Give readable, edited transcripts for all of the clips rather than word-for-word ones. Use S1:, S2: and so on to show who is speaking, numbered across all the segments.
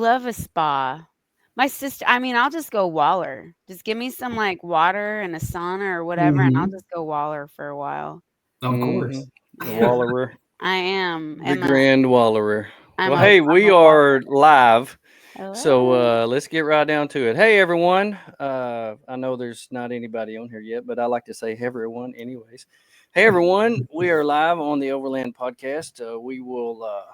S1: love a spa. My sister, I mean, I'll just go waller. Just give me some like water and a sauna or whatever, and I'll
S2: Hmm.
S1: just go waller for a while.
S2: Of
S3: Hmm.
S2: course.
S3: The
S1: Yeah,
S3: Wallerer,
S1: I am.
S3: the Grand Wallerer.
S1: I'm
S3: Well,
S1: a
S3: hey,
S1: I'm
S3: we
S1: a waller.
S3: are live. So
S1: Hello.
S3: let's get right down to it. Hey, everyone. I know there's not anybody on here yet, but I like to say hey, everyone anyways. Hey, everyone. We are live on the Overland podcast. We will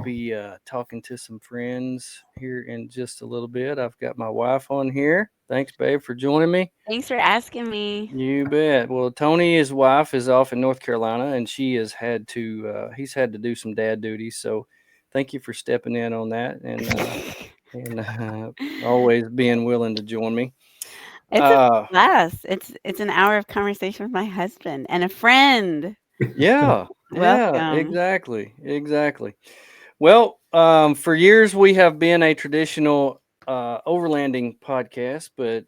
S3: be talking to some friends here in just a little bit. I've got my wife on here. Thanks, babe, for joining me.
S1: Thanks for asking me.
S3: You bet. Well, Tony, his wife, is off in North Carolina, and he's had to do some dad duties. So, thank you for stepping in on that, and always being willing to join me.
S1: It's a
S3: Uh,
S1: blast. It's an hour of conversation with my husband and a friend.
S3: yeah, yeah,
S1: Welcome.
S3: exactly. Well, for years we have been a traditional overlanding podcast, but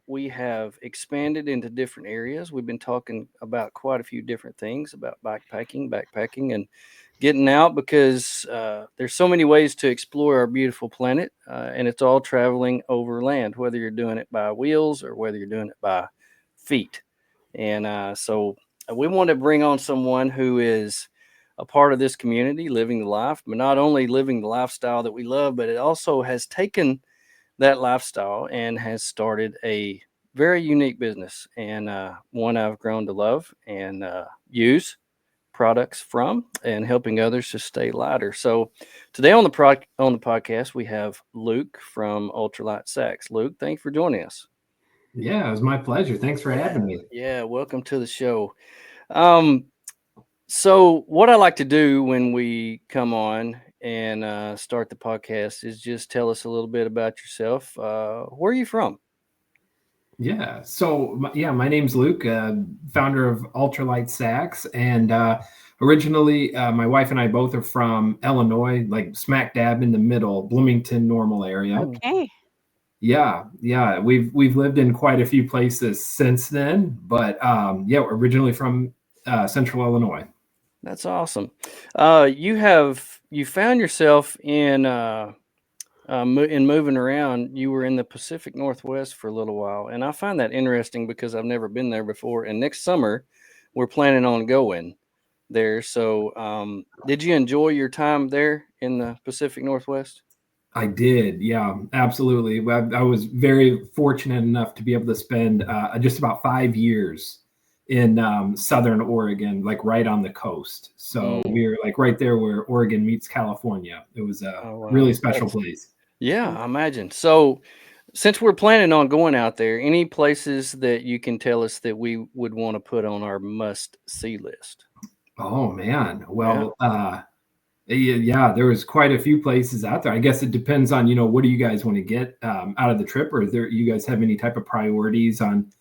S3: we have expanded into different areas. We've been talking about quite a few different things about backpacking, and getting out because there's so many ways to explore our beautiful planet, and it's all traveling over land, whether you're doing it by wheels or whether you're doing it by feet. And we want to bring on someone who is a part of this community, living the life, but not only living the lifestyle that we love, but it also has taken that lifestyle and has started a very unique business, and one I've grown to love and use products from, and helping others to stay lighter. So today on the podcast we have Luke from UltraliteSacks. Luke, thanks for joining us.
S2: Yeah, it was my pleasure. Thanks for
S3: Yeah,
S2: having me.
S3: yeah, welcome to the show. Um, so what I like to do when we come on and start the podcast is just tell us a little bit about yourself. Where are you from?
S2: Yeah. So, my name's Luke, founder of Ultralight Sacks, and originally, my wife and I both are from Illinois, like smack dab in the middle, Bloomington, Normal area.
S3: Hmm,
S1: Okay.
S2: Yeah, yeah. We've lived in quite a few places since then, but yeah, we're originally from Central Illinois.
S3: that's awesome. You found yourself in moving around. You were in the Pacific Northwest for a little while, and I find that interesting because I've never been there before. And next summer, we're planning on going there. So, did you enjoy your time there in the Pacific Northwest?
S2: I did, yeah, absolutely. I was very fortunate enough to be able to spend just about 5 years in Southern Oregon, like right on the coast. So
S3: Mm.
S2: we were like right there where Oregon meets California. It was a
S3: Oh
S2: really
S3: wow,
S2: special
S3: that's
S2: place.
S3: yeah. I imagine. So, since we're planning on going out there, any places that you can tell us that we would want to put on our must see list?
S2: Oh man,
S3: Yeah.
S2: well, yeah, there was quite a few places out there. I guess it depends on what do you guys want to get out of the trip, or is there you guys have any type of priorities on?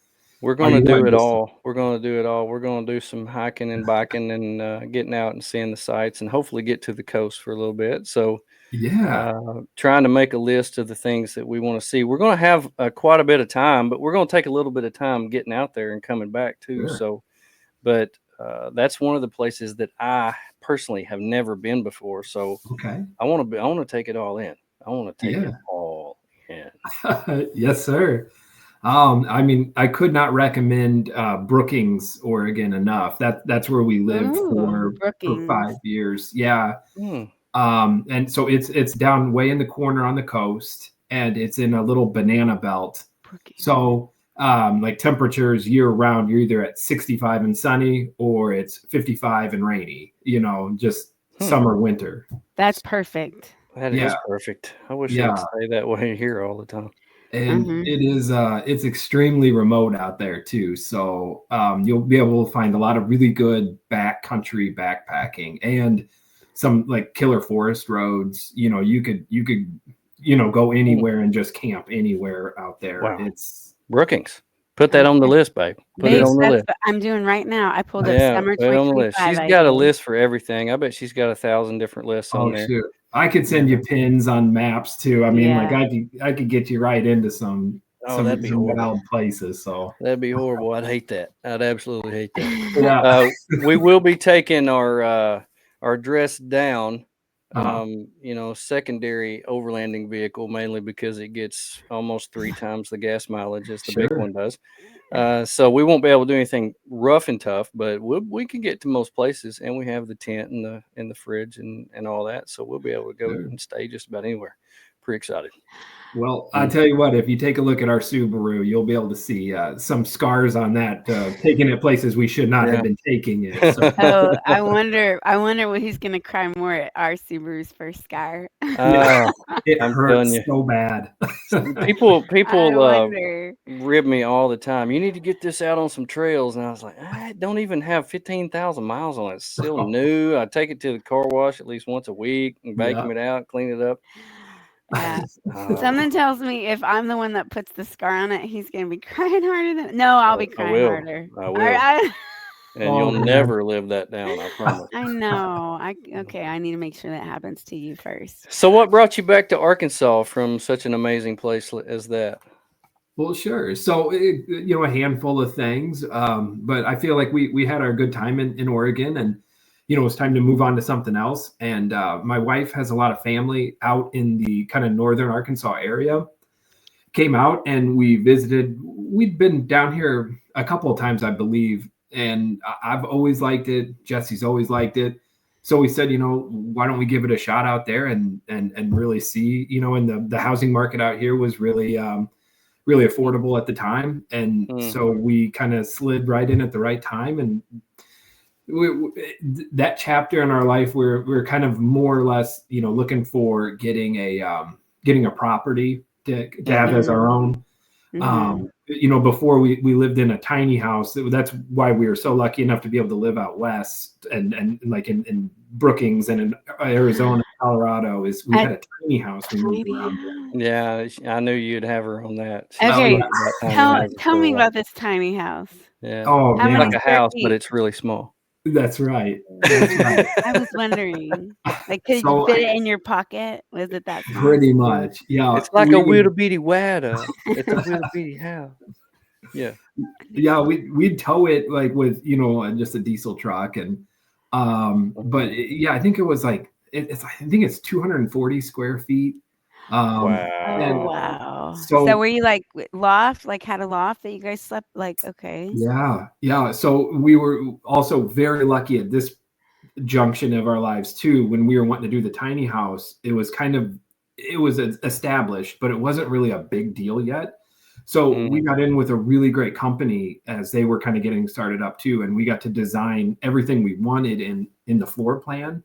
S3: We're
S2: Are
S3: going to
S2: you
S3: do
S2: wanting
S3: it
S2: just
S3: all. We're going to do it all. We're going to do some hiking and biking and getting out and seeing the sights and hopefully get to the coast for a little bit. So,
S2: yeah,
S3: trying to make a list of the things that we want to see. We're going to have quite a bit of time, but we're going to take a little bit of time getting out there and coming back too.
S2: sure,
S3: So, but that's one of the places that I personally have never been before. So,
S2: okay,
S3: I want to take it all in. I want to take it
S2: yeah.
S3: all in.
S2: Yes, sir. I mean, I could not recommend Brookings, Oregon enough. That's where we lived
S1: Ooh,
S2: for
S1: Brookings.
S2: 5 years. Yeah.
S3: Hmm.
S2: And so it's down way in the corner on the coast, and it's in a little banana belt.
S1: Brookings.
S2: So like temperatures year round, you're either at 65 and sunny or it's 55 and rainy. Just
S3: Hmm.
S2: summer, winter.
S1: That's perfect.
S3: That is
S2: Yeah,
S3: perfect. I wish it would
S2: yeah.
S3: stay that way here all the time.
S2: And
S1: Mhm.
S2: it's extremely remote out there too, so you'll be able to find a lot of really good backcountry backpacking and some like killer forest roads. You could go
S3: Hmm.
S2: anywhere and just camp anywhere out there.
S3: Wow.
S2: It's
S3: Brookings. Put that on the
S1: Okay.
S3: list, babe. Put it
S2: yes,
S1: Babes,
S3: on the
S1: that's
S3: list.
S1: what I'm doing right now. I pulled up
S3: Yeah,
S1: summer
S3: put it on the list.
S1: 2025,
S3: She's
S1: I
S3: got a
S1: did.
S3: list for everything. I bet she's got 1,000 different lists on
S2: oh
S3: there.
S2: shoot, I could
S3: Yeah.
S2: send you pins on maps too. I mean, like
S1: Yeah.
S2: I could get you right into some
S3: Oh, that'd be horrible.
S2: wild places. So
S3: That'd be horrible. I'd hate that. I'd absolutely hate that.
S2: yeah.
S3: We will be taking our dress down
S2: Uh-huh.
S3: Secondary overlanding vehicle, mainly because it gets almost 3 times the gas mileage as the big
S2: Sure.
S3: one does. So we won't be able to do anything rough and tough, but we can get to most places, and we have the tent and the fridge and all that, so we'll be able to go
S2: Sure.
S3: and stay just about anywhere. Pretty excited.
S2: Well, I tell you what, if you take a look at our Subaru, you'll be able to see some scars on that, taking it places we should not have
S3: Yeah.
S2: been taking it. So,
S1: Oh, I wonder what he's gonna cry more at our Subaru's first car.
S2: yeah,
S3: Oh,
S2: it
S3: I'm telling
S2: hurts
S3: you,
S2: so bad.
S3: people
S1: I
S3: people
S1: wonder.
S3: rib me all the time. You need to get this out on some trails, and I was like, I don't even have 15,000 miles on it. It's still new. I take it to the car wash at least once a week and
S2: Yeah.
S3: vacuum it out, clean it up.
S1: Yeah.
S3: Uh,
S1: Something tells me if I'm the one that puts the scar on it, he's gonna be crying harder than no, I'll be
S3: I
S1: crying
S3: will.
S1: harder.
S3: I
S1: I,
S3: will.
S1: I,
S3: And
S2: Oh
S3: you'll
S2: man.
S3: never live that down, I promise.
S1: I know. Okay, I need to make sure that happens to you first.
S3: So, what brought you back to Arkansas from such an amazing place as that?
S2: Well, sure. So, a handful of things, but I feel like we had our good time in Oregon, and it's time to move on to something else. And my wife has a lot of family out in the kind of northern Arkansas area. Came out and we visited. We'd been down here a couple of times, I believe, and I've always liked it. Jesse's always liked it. So we said, why don't we give it a shot out there and really see, and the housing market out here was really affordable at the time, and
S3: Mm,
S2: so we kind of slid right in at the right time. And that chapter in our life, we're kind of more or less, looking for getting a property to have as our
S3: mm-hmm.
S2: own.
S1: Mhm.
S2: Before we lived in a tiny house. That's why we were so lucky enough to be able to live out west and like in Brookings and in Arizona, Colorado. Is we
S1: A
S2: had a tiny house we moved
S1: tiny
S2: around.
S1: house.
S3: Yeah, I knew you'd have her on that. She's
S2: Oh
S1: Okay,
S3: talked
S2: yeah.
S3: about tiny
S1: tell
S3: houses
S1: tell
S3: for a
S1: me
S3: while.
S1: about this tiny house.
S3: Yeah,
S2: Oh
S1: How
S3: it's like
S1: many
S2: man.
S3: a
S1: square
S3: house, but
S1: feet?
S3: it's really small.
S2: That's right. That's right.
S1: I was wondering, like, could you
S2: So
S1: fit it in your pocket? Was it that small?
S2: pretty much, yeah.
S3: It's like a little bitty wada. It's a little bitty house. Yeah.
S2: We'd tow it like with just a diesel truck. And but yeah, I think it was like I think it's 240 square feet.
S1: Oh,
S2: And
S3: Wow.
S1: wow. So
S2: so
S1: were you like loft, like had a loft that you guys slept like okay.
S2: yeah. So we were also very lucky at this junction of our lives too. When we were wanting to do the tiny house, it was established, but it wasn't really a big deal yet. So we
S3: Mm,
S2: got in with a really great company as they were kind of getting started up too, and we got to design everything we wanted in the floor plan.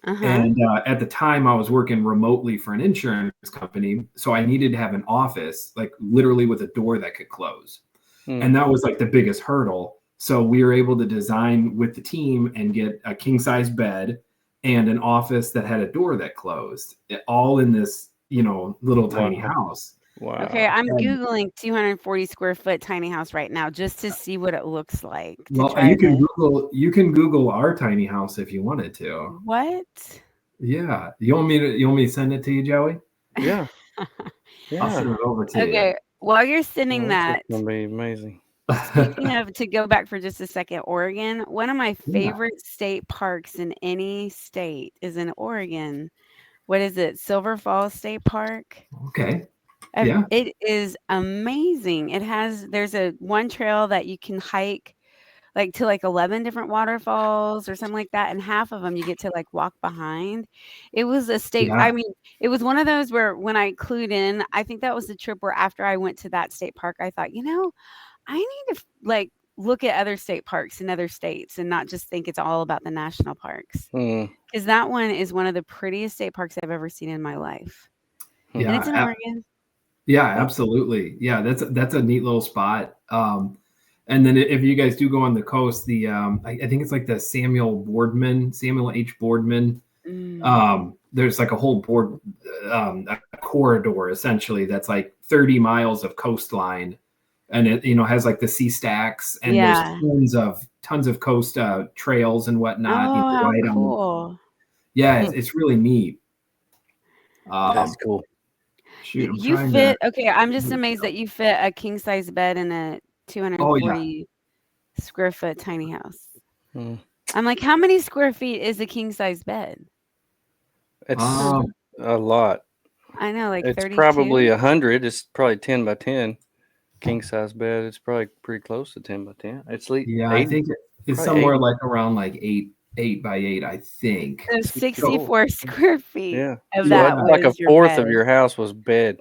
S1: Uh-huh.
S2: And at the time, I was working remotely for an insurance company, so I needed to have an office, like literally with a door that could close.
S3: mm.
S2: And that was like the biggest hurdle. So we were able to design with the team and get a king size bed and an office that had a door that closed, all in this, little tiny
S3: Wow.
S2: house.
S1: Okay,
S3: Wow.
S1: I'm
S2: And
S1: Googling 240 square foot tiny house right now just to see what it looks like to
S2: well,
S1: try to
S2: you can Google our tiny house if you wanted to.
S1: what?
S2: Yeah. You want me to send it to you, Joey?
S3: Yeah.
S2: I'll
S3: Yeah.
S2: send it over to you.
S1: Okay, while you're sending
S3: Oh, this is
S1: that,
S3: gonna be amazing.
S1: speaking of to go back for just a second, Oregon, one of my
S2: Yeah.
S1: favorite state parks in any state is in Oregon. What is it? Silver Falls State Park?
S2: Okay. Yeah.
S1: It is amazing. There's a one trail that you can hike like to like 11 different waterfalls or something like that, and half of them you get to like walk behind. It was a state I
S2: Yeah.
S1: mean, it was one of those where when I clued in, I think that was the trip where after I went to that state park, I thought, I need to like look at other state parks in other states and not just think it's all about the national parks.
S3: Mm,
S1: Because that one is one of the prettiest state parks I've ever seen in my life.
S3: hmm.
S1: And it's in
S2: Yeah.
S1: Oregon.
S2: Yeah, absolutely. Yeah, that's a neat little spot. And then if you guys do go on the coast, I think it's like the Samuel H. Boardman.
S1: Mm.
S2: There's like a whole a corridor essentially that's like 30 miles of coastline, and it has like the sea stacks, and there's
S1: Yeah.
S2: tons of coast trails and whatnot.
S1: Oh, how
S2: Right on.
S1: cool.
S2: Yeah,
S3: Hmm.
S2: it's really neat.
S3: That's
S2: Um,
S3: cool.
S2: Shoot, I'm
S1: You
S2: trying to.
S1: fit okay, I'm just amazed that you fit a king size bed in a
S2: Oh yeah.
S1: 240 square foot tiny house.
S3: Mm.
S1: I'm like, how many square feet is a king size bed?
S3: It's
S2: Um,
S3: a lot.
S1: I know, like
S3: It's probably
S1: 32.
S3: 100. It's probably 10 by 10 king size bed. It's probably pretty close to 10 by 10. It's
S2: yeah, I
S3: 80,
S2: think it's
S3: probably
S2: somewhere
S3: 80,
S2: like around like 8 by 8, I think.
S1: So
S3: 64.
S2: So
S1: 64 square feet
S3: Yeah.
S1: of
S3: So
S1: that
S3: that's
S2: yeah,
S3: like a
S1: was your
S3: fourth of
S1: bed.
S3: your house was bed.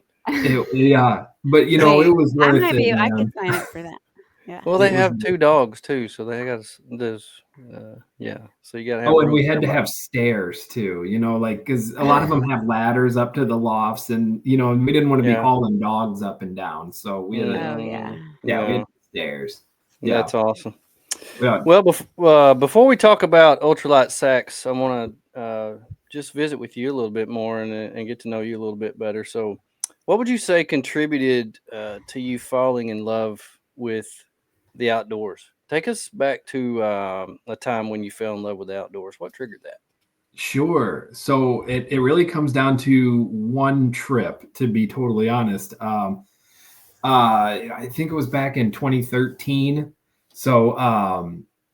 S2: yeah, but you know, it
S1: Hey,
S2: was
S1: I
S2: worth
S1: might
S2: it,
S1: be I could
S2: man.
S1: sign up for that. Yeah.
S3: Well, they
S2: It was.
S3: have two dogs too, so they got those. Yeah, so you got to have
S2: Oh, and
S3: room
S2: we
S3: for
S2: had to
S3: everybody.
S2: have stairs too, you know, like because a lot of them have ladders up to the lofts, and you know, we didn't want to be
S3: Yeah.
S2: hauling dogs up and down, so we had to,
S1: Oh, yeah.
S2: yeah, we had
S3: Yeah,
S2: stairs. Yeah,
S3: that's awesome.
S2: yeah,
S3: Well, before we talk about ultralight sacks, I want to just visit with you a little bit more and get to know you a little bit better. So, what would you say contributed to you falling in love with the outdoors? Take us back to a time when you fell in love with the outdoors. What triggered that?
S2: sure. So it really comes down to one trip, to be totally honest. I think it was back in 2013. So,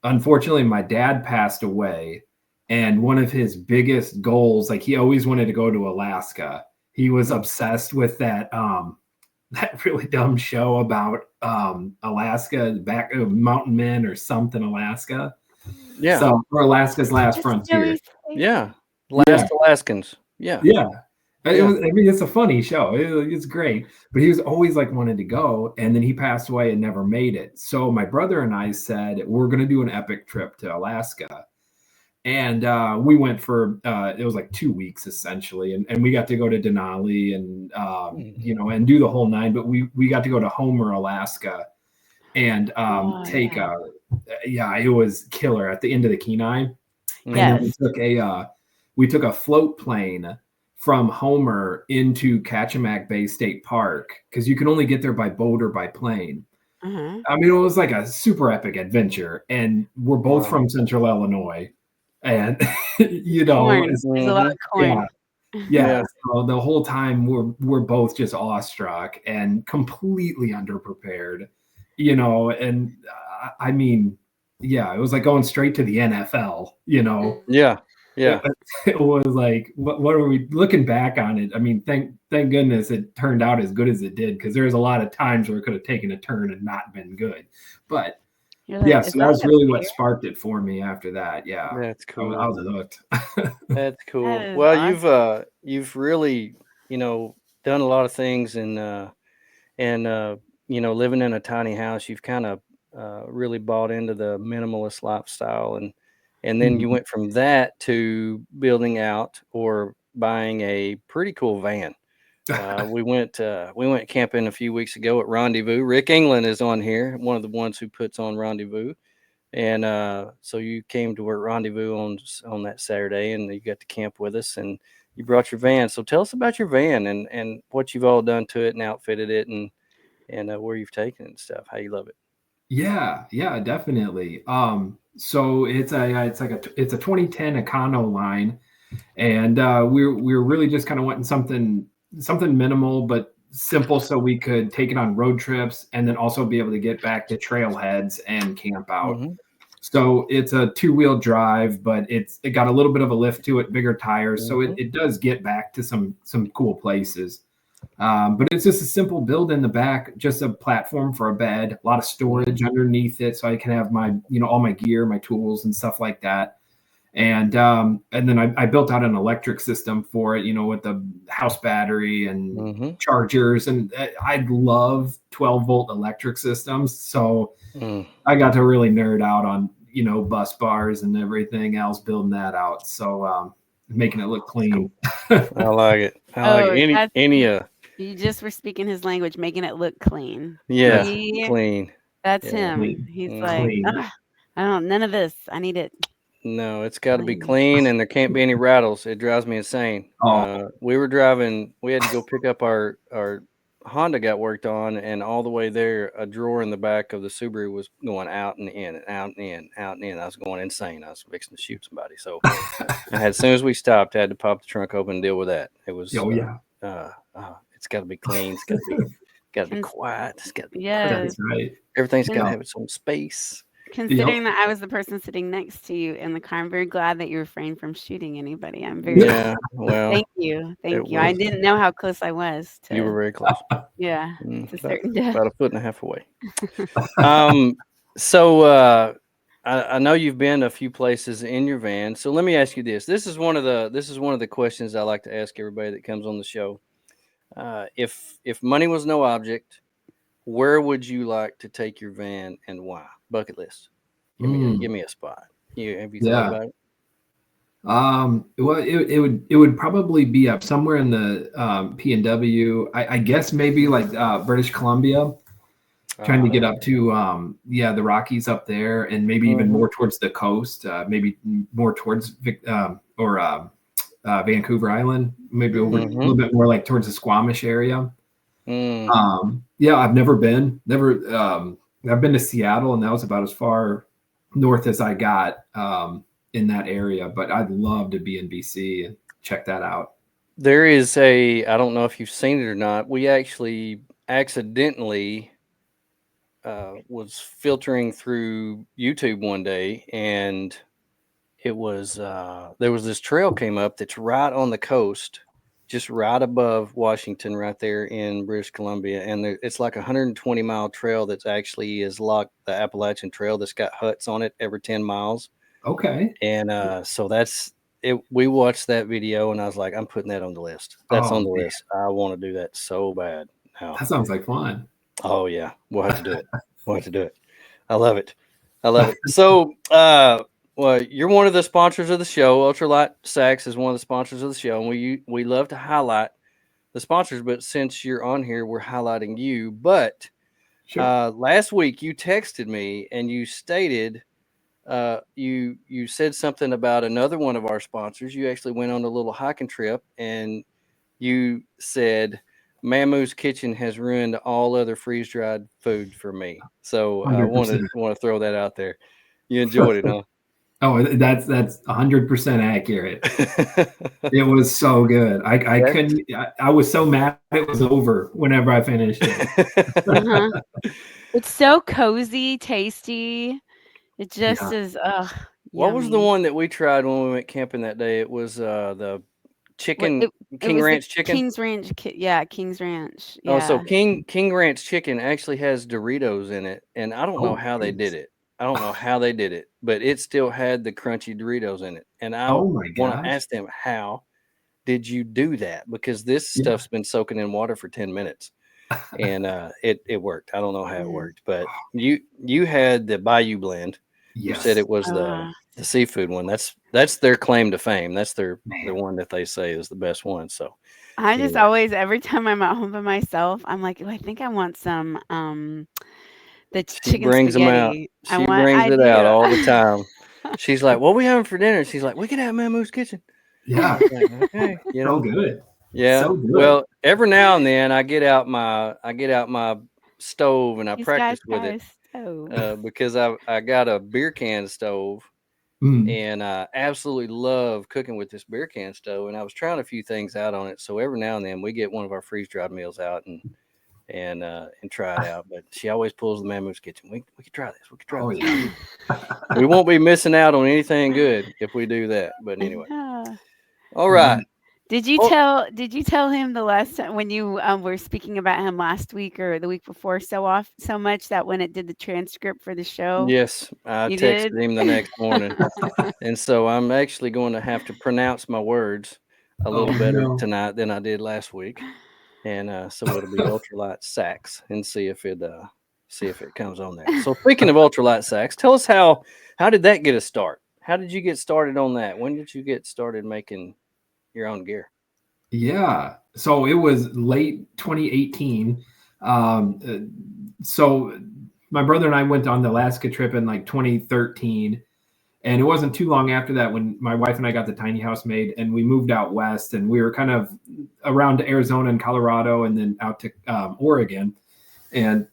S2: unfortunately, my dad passed away, and one of his biggest goals, like he always wanted to go to Alaska. He was obsessed with that that really dumb show about Alaska, back Mountain Men or something, Alaska.
S3: Yeah,
S2: So, or Alaska's Last
S1: Just
S2: Frontier.
S1: Joey State.
S3: yeah.
S2: Yeah,
S3: Last Alaskans. Yeah,
S2: yeah. It
S3: yeah.
S2: was, I mean, it's a funny show. It's great, but he was always like wanted to go, and then he passed away and never made it. So my brother and I said we're going to do an epic trip to Alaska, and we went for it was like 2 weeks essentially, and we got to go to Denali and
S3: Mm.
S2: you know, and do the whole nine. But we got to go to Homer, Alaska, and
S1: Oh,
S2: take
S1: yeah.
S2: a yeah, it was killer at the end of the Kenai, and then
S3: Mhm.
S1: Yes.
S2: we took a float plane from Homer into Kachemak Bay State Park because you can only get there by boat or by plane.
S1: Uh-huh.
S2: I mean, it was like a super epic adventure, and we're both
S3: Wow.
S2: from Central Illinois, and you know,
S1: Corn. There's a lot
S2: yeah,
S1: of corn.
S2: yeah.
S3: Yeah.
S2: So the whole time we're both just awestruck and completely underprepared, you know, and I mean, yeah, it was like going straight to the NFL, you know.
S3: Yeah.
S2: it,
S3: Yeah.
S2: it was like what are we looking back on it? I mean, thank goodness it turned out as good as it did, because there's a lot of times where it could have taken a turn and not been good. But
S1: You're
S2: yeah,
S1: like, "Is
S2: so that
S1: that
S2: was
S1: a
S2: really what
S1: bear?"
S2: sparked it for me after that. Yeah,
S3: That's
S2: I
S3: cool.
S2: was hooked.
S3: That's
S1: That
S3: cool.
S1: is
S3: Well,
S1: awesome.
S3: you've really, done a lot of things and living in a tiny house, you've kind of really bought into the minimalist lifestyle and then you
S2: Mhm.
S3: went from that to building out or buying a pretty cool van. We went camping a few weeks ago at Rendezvous. Rick England is on here, one of the ones who puts on Rendezvous. And so you came to work Rendezvous on that Saturday, and you got to camp with us, and you brought your van. So tell us about your van and what you've all done to it and outfitted it, and where you've taken it and stuff. How you love it.
S2: Yeah, yeah, definitely. So it's a 2010 Econo line, and we're really just kind of wanting something minimal but simple, so we could take it on road trips and then also be able to get back to trailheads and camp out.
S3: Mm-hmm.
S2: So it's a two-wheel drive, but it got a little bit of a lift to it, bigger tires, so
S3: Mm-hmm.
S2: it does get back to some cool places. But it's just a simple build in the back, just a platform for a bed, a lot of storage underneath it, so I can have my, you know, all my gear, my tools, and stuff like that. And then I built out an electric system for it, you know, with the house battery and
S3: Mm-hmm.
S2: chargers. And I love 12-volt electric systems, so
S3: Mm.
S2: I got to really nerd out on, you know, bus bars and everything else, building that out. So making it look
S3: That's cool.
S2: clean.
S3: I like it. I like it.
S1: Oh,
S3: Any
S1: that's
S3: any
S1: you just were speaking his language, making it look clean.
S3: yeah,
S2: That's
S1: He
S3: clean.
S1: That's
S3: Yeah.
S1: him.
S2: clean,
S1: He's
S3: Mm-hmm.
S1: like,
S2: clean.
S1: "Ugh, I don't none of this. I need it
S3: No, it's got to be
S1: clean."
S3: clean, and there can't be any rattles. It drives me insane.
S2: Oh,
S3: We were driving. We had to go pick up our Honda got worked on, and all the way there, a drawer in the back of the Subaru was going out and in and out and in, out and in. I was going insane. I was fixing to shoot somebody. So as soon as we stopped, I had to pop the trunk open and deal with that. It was.
S2: oh yeah,
S3: It's got to be clean. Got to be
S1: Cons
S3: quiet. It's got to be
S2: that's
S1: Yes,
S3: perfect.
S2: right.
S3: Everything's got to
S1: cons
S3: have its own space.
S1: Considering that I was the person sitting next to you in the car, I'm very glad that you refrained from shooting anybody. I'm very
S3: Yeah, well,
S1: thank you.
S3: it
S1: Thank you. I
S3: was.
S1: didn't know how close I was
S3: You were
S1: to,
S3: very close.
S1: yeah, to certain death.
S3: About a foot and a half away. So I know you've been a few places in your van. So let me ask you this. This is one of the questions I like to ask everybody that comes on the show. If money was no object, where would you like to take your van and why? Bucket list. Give me a spot. Have you thought about it?
S2: Well, it would probably be up somewhere in the PNW. I guess maybe like British Columbia, trying to get up to the Rockies up there, and maybe even more towards the coast, maybe more towards Vancouver Island, maybe over a little bit more like towards the Squamish area. I've never been. I've been to Seattle, and that was about as far north as I got in that area. But I'd love to be in BC and check that out.
S3: There is I don't know if you've seen it or not. We actually accidentally was filtering through YouTube one day, and it was there was this trail came up that's right on the coast, just right above Washington, right there in British Columbia, and it's like 120-mile trail that's actually is like the Appalachian Trail that's got huts on it every 10 miles.
S2: Okay.
S3: And so that's it. We watched that video, and I was like, I'm putting that on the list. That's on the list. I want to do that so bad now.
S2: That sounds like fun.
S3: Oh yeah, we'll have to do it. We'll have to do it. I love it. I love it. So, well, you're one of the sponsors of the show. UltraliteSacks is one of the sponsors of the show, and we love to highlight the sponsors. But since you're on here, we're highlighting you. But last week you texted me and you stated you said something about another one of our sponsors. You actually went on a little hiking trip, and you said Mamu's Kitchen has ruined all other freeze-dried food for me. So 100%. I want to throw that out there. You enjoyed it, huh?
S2: Oh, that's 100% accurate. It was so good. I couldn't. I was so mad it was over whenever I finished it.
S1: It's so cozy, tasty. It just is.
S3: What was the one that we tried when we went camping that day? It was the chicken, King Ranch chicken.
S1: King's Ranch, King's Ranch. Yeah.
S3: Oh, so King Ranch chicken actually has Doritos in it, and I don't know how they did it. I don't know how they did it, but it still had the crunchy Doritos in it. And I want to ask them, how did you do that? Because this stuff's been soaking in water for 10 minutes, and it worked. I don't know how it worked, but you had the Bayou blend. You said it was the seafood one. That's their claim to fame. That's the one that they say is the best one. So
S1: I just always, every time I'm at home by myself, I'm like, I think I want some the chicken
S3: brings
S1: spaghetti.
S3: Them out. She brings it out all the time. She's like, "What we having for dinner?" She's like, "We can have Mamu's Kitchen."
S2: Yeah.
S3: Like, okay.
S2: So good.
S3: Yeah.
S2: So good.
S3: Well, every now and then I get out my stove and I practice with it because I got a beer can stove. And I absolutely love cooking with this beer can stove. And I was trying a few things out on it. So every now and then we get one of our freeze dried meals out and try it out. But she always pulls the Mamu's Kitchen. We could try this. We could try this. Yeah. We won't be missing out on anything good if we do that. But anyway. All right.
S1: Did you tell him the last time when you were speaking about him last week or the week before so much that when it did the transcript for the show?
S3: Yes, I texted him the next morning. And so I'm actually going to have to pronounce my words a little better tonight than I did last week. And so it'll be UltraliteSacks and see if it comes on there. So speaking of UltraliteSacks, tell us how did that get a start? How did you get started on that? When did you get started making your own gear?
S2: Yeah. So it was late 2018. So my brother and I went on the Alaska trip in like 2013. And it wasn't too long after that when my wife and I got the tiny house made and we moved out west, and we were kind of around Arizona and Colorado and then out to Oregon. And,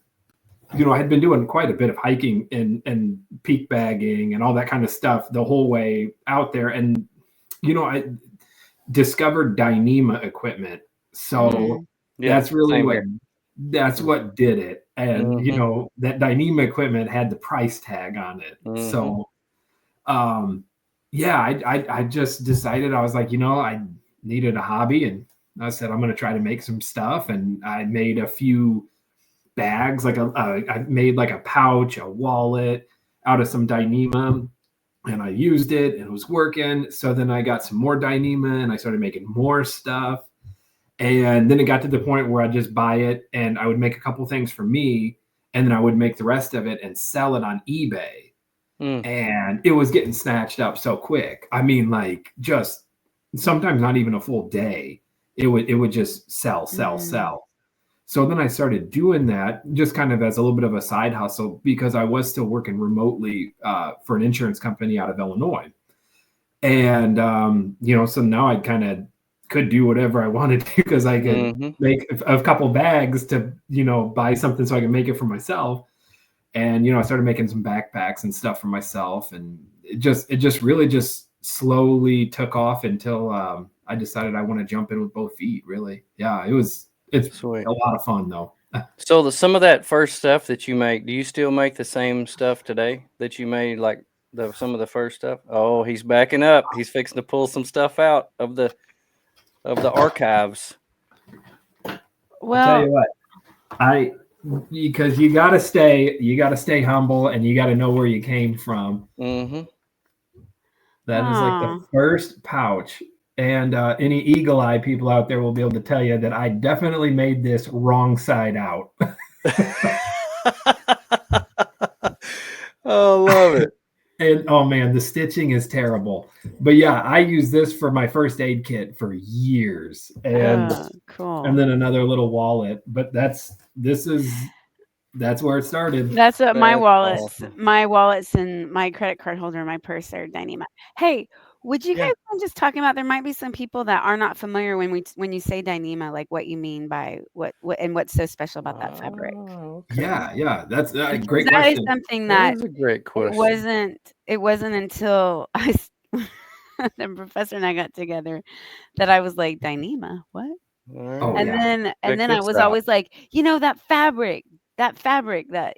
S2: I had been doing quite a bit of hiking and peak bagging and all that kind of stuff the whole way out there. And, I discovered Dyneema equipment. So that's really That's what did it. And that Dyneema equipment had the price tag on it. So yeah, I just decided, I was like, I needed a hobby, and I said, I'm going to try to make some stuff. And I made a few bags, I made like a pouch, a wallet out of some Dyneema, and I used it and it was working. So then I got some more Dyneema and I started making more stuff. And then it got to the point where I just buy it and I would make a couple things for me, and then I would make the rest of it and sell it on eBay. And it was getting snatched up so quick. I mean, like, just sometimes not even a full day. It would just sell. So then I started doing that just kind of as a little bit of a side hustle, because I was still working remotely for an insurance company out of Illinois. And, so now I kind of could do whatever I wanted to, because I could make a couple bags to, buy something so I can make it for myself. And, I started making some backpacks and stuff for myself. And it just really just slowly took off until I decided I want to jump in with both feet, really. Yeah, it's
S3: Sweet.
S2: A lot of fun though.
S3: So some of that first stuff that you make, do you still make the same stuff today that you made, like some of the first stuff? Oh, he's backing up. He's fixing to pull some stuff out of the archives.
S1: Well,
S2: I'll tell you what, because you gotta stay humble, and you gotta know where you came from. That is like the first pouch. And any eagle eye people out there will be able to tell you that I definitely made this wrong side out.
S3: Oh, love it.
S2: And oh man, the stitching is terrible. But yeah, I used this for my first aid kit for years. And
S1: cool.
S2: And then another little wallet. But that's where it started.
S1: That's what my wallets and my credit card holder and my purse are Dyneema. Hey, would you guys mind just talking about, there might be some people that are not familiar when you say Dyneema, like what you mean by what and what's so special about that fabric?
S3: Okay.
S2: Yeah, that's a great
S1: That
S2: question.
S1: is something that
S3: is a great question.
S1: It wasn't until the professor and I got together that I was like, Dyneema, what? And then I was always like, that fabric that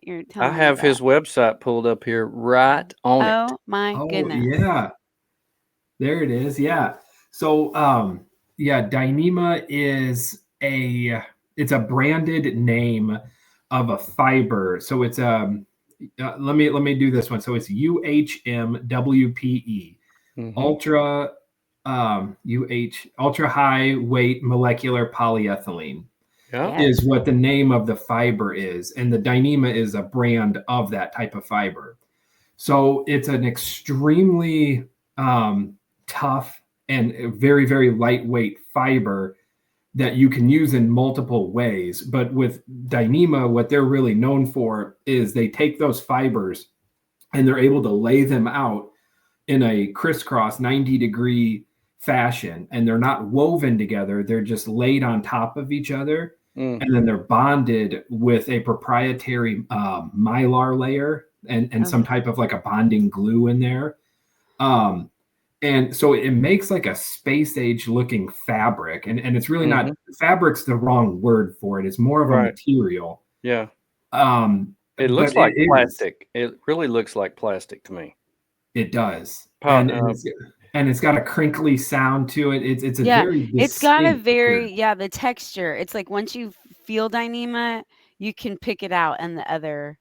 S1: you're telling me
S3: I have
S1: about.
S3: his website pulled up here right on it.
S1: Oh my goodness.
S2: Yeah. There it is. Yeah. So Dyneema is it's a branded name of a fiber. So it's let me do this one. So it's UHMWPE. Ultra high weight molecular polyethylene is what the name of the fiber is. And the Dyneema is a brand of that type of fiber. So it's an extremely tough and very, very lightweight fiber that you can use in multiple ways. But with Dyneema, what they're really known for is they take those fibers and they're able to lay them out in a crisscross 90-degree fashion, and they're not woven together. They're just laid on top of each other. And then they're bonded with a proprietary mylar layer and some type of like a bonding glue in there. And so it makes like a space age looking fabric. And it's really not, fabric's the wrong word for it. It's more of a material.
S3: Yeah. It looks like plastic. It really looks like plastic to me.
S2: It does. And it's got a crinkly sound to it. It's a very distinct,
S1: it's got a very the texture. It's like once you feel Dyneema, you can pick it out and the other.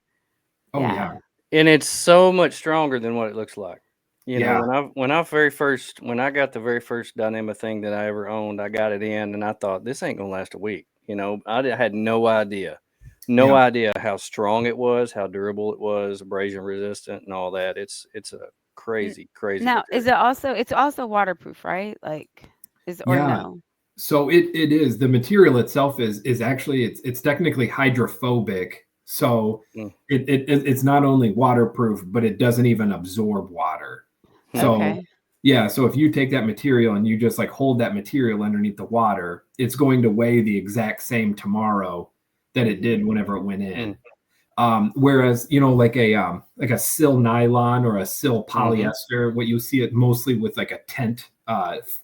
S2: And
S3: it's so much stronger than what it looks like. You know, when I got the very first Dyneema thing that I ever owned, I got it in and I thought, this ain't gonna last a week. You know, I had no idea how strong it was, how durable it was, abrasion resistant and all that. It's a crazy
S1: now
S3: material.
S1: it's also waterproof, right? Like no?
S2: So it is. The material itself is actually it's technically hydrophobic. So it's not only waterproof, but it doesn't even absorb water. So so if you take that material and you just like hold that material underneath the water, it's going to weigh the exact same tomorrow that it did whenever it went in. Whereas, like a sil nylon or a sil polyester, what you see it mostly with like a tent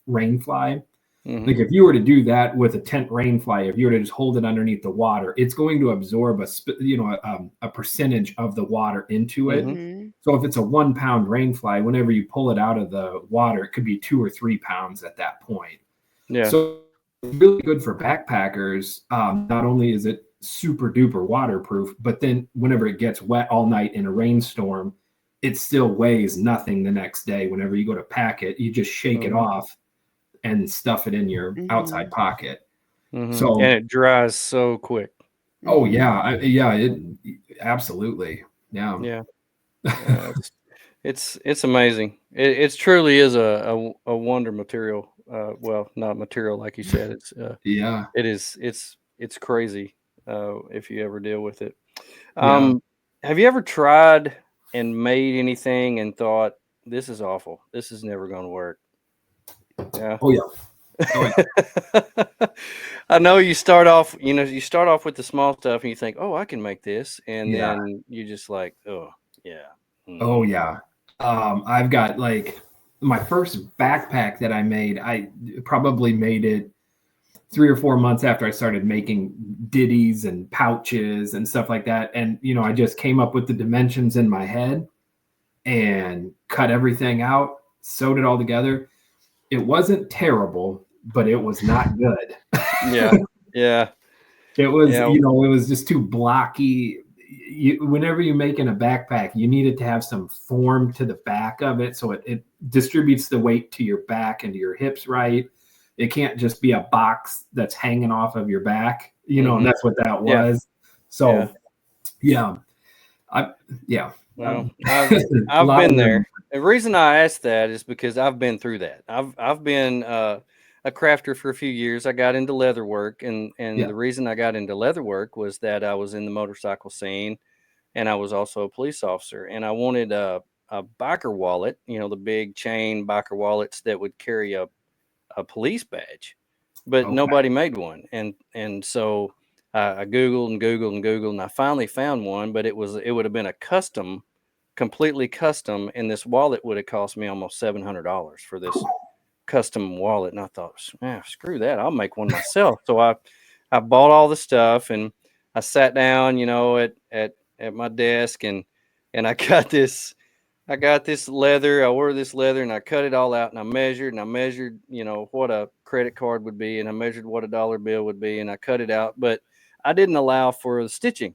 S2: rain fly,
S3: Mm-hmm.
S2: Like if you were to do that with a tent rain fly, if you were to just hold it underneath the water, it's going to absorb a percentage of the water into it.
S3: Mm-hmm.
S1: Mhm.
S2: So if it's a 1 pound rain fly, whenever you pull it out of the water, it could be 2 or 3 pounds at that point.
S3: Yeah.
S2: So it's really good for backpackers. Not only is it super duper waterproof, but then whenever it gets wet all night in a rainstorm, it still weighs nothing the next day. Whenever you go to pack it, you just shake it
S3: Mm-hmm.
S2: off and stuff it in your outside
S1: Mhm.
S2: pocket.
S3: Mm-hmm.
S2: So,
S3: And it dries so quick.
S2: oh
S1: Mhm.
S2: yeah, yeah, it absolutely, yeah,
S3: Yeah. Yeah. It's amazing. It truly is a wonder material. Well, not material like you said.
S2: yeah,
S3: It's crazy if you ever deal with it.
S2: yeah.
S3: Have you ever tried and made anything and thought this is awful? This is never going to work. Yeah.
S2: Oh yeah, oh yeah,
S3: I know you start off, you start off with the small stuff and you think, "Oh, I can make this." And
S2: yeah,
S3: then you just like, "Oh, yeah."
S2: oh
S3: Mm-mm.
S2: yeah. I've got like my first backpack that I made. I probably made it 3 or 4 months after I started making ditties and pouches and stuff like that. And I just came up with the dimensions in my head and cut everything out, sewed it all together. It wasn't terrible, but it was not good.
S3: Yeah. Yeah.
S2: It was,
S3: Yeah.
S2: it was just too blocky. Whenever you're making a backpack, you need it to have some form to the back of it so it distributes the weight to your back and to your hips right. It can't just be a box that's hanging off of your back, and
S3: Mhm.
S2: that's what that
S3: Yeah.
S2: was.
S3: Yeah.
S2: So, yeah, I, yeah,
S3: Well,
S2: a
S3: I've
S2: lot of
S3: been there.
S2: learning.
S3: The reason I asked that is because I've been through that. I've been a crafter for a few years. I got into leather work, and
S2: Yeah.
S3: the reason I got into leather work was that I was in the motorcycle scene, and I was also a police officer, and I wanted a biker wallet, the big chain biker wallets that would carry a police badge, but
S2: Okay.
S3: nobody made one. And so I Googled and Googled and Googled, and I finally found one, but it would have been a custom, completely custom, and this wallet would have cost me almost $700 for this custom wallet. And I thought, screw that, I'll make one myself. So I bought all the stuff, and I sat down, at my desk, and I got this leather. I ordered this leather and I cut it all out and I measured, what a credit card would be, and I measured what a dollar bill would be, and I cut it out, but I didn't allow for the stitching.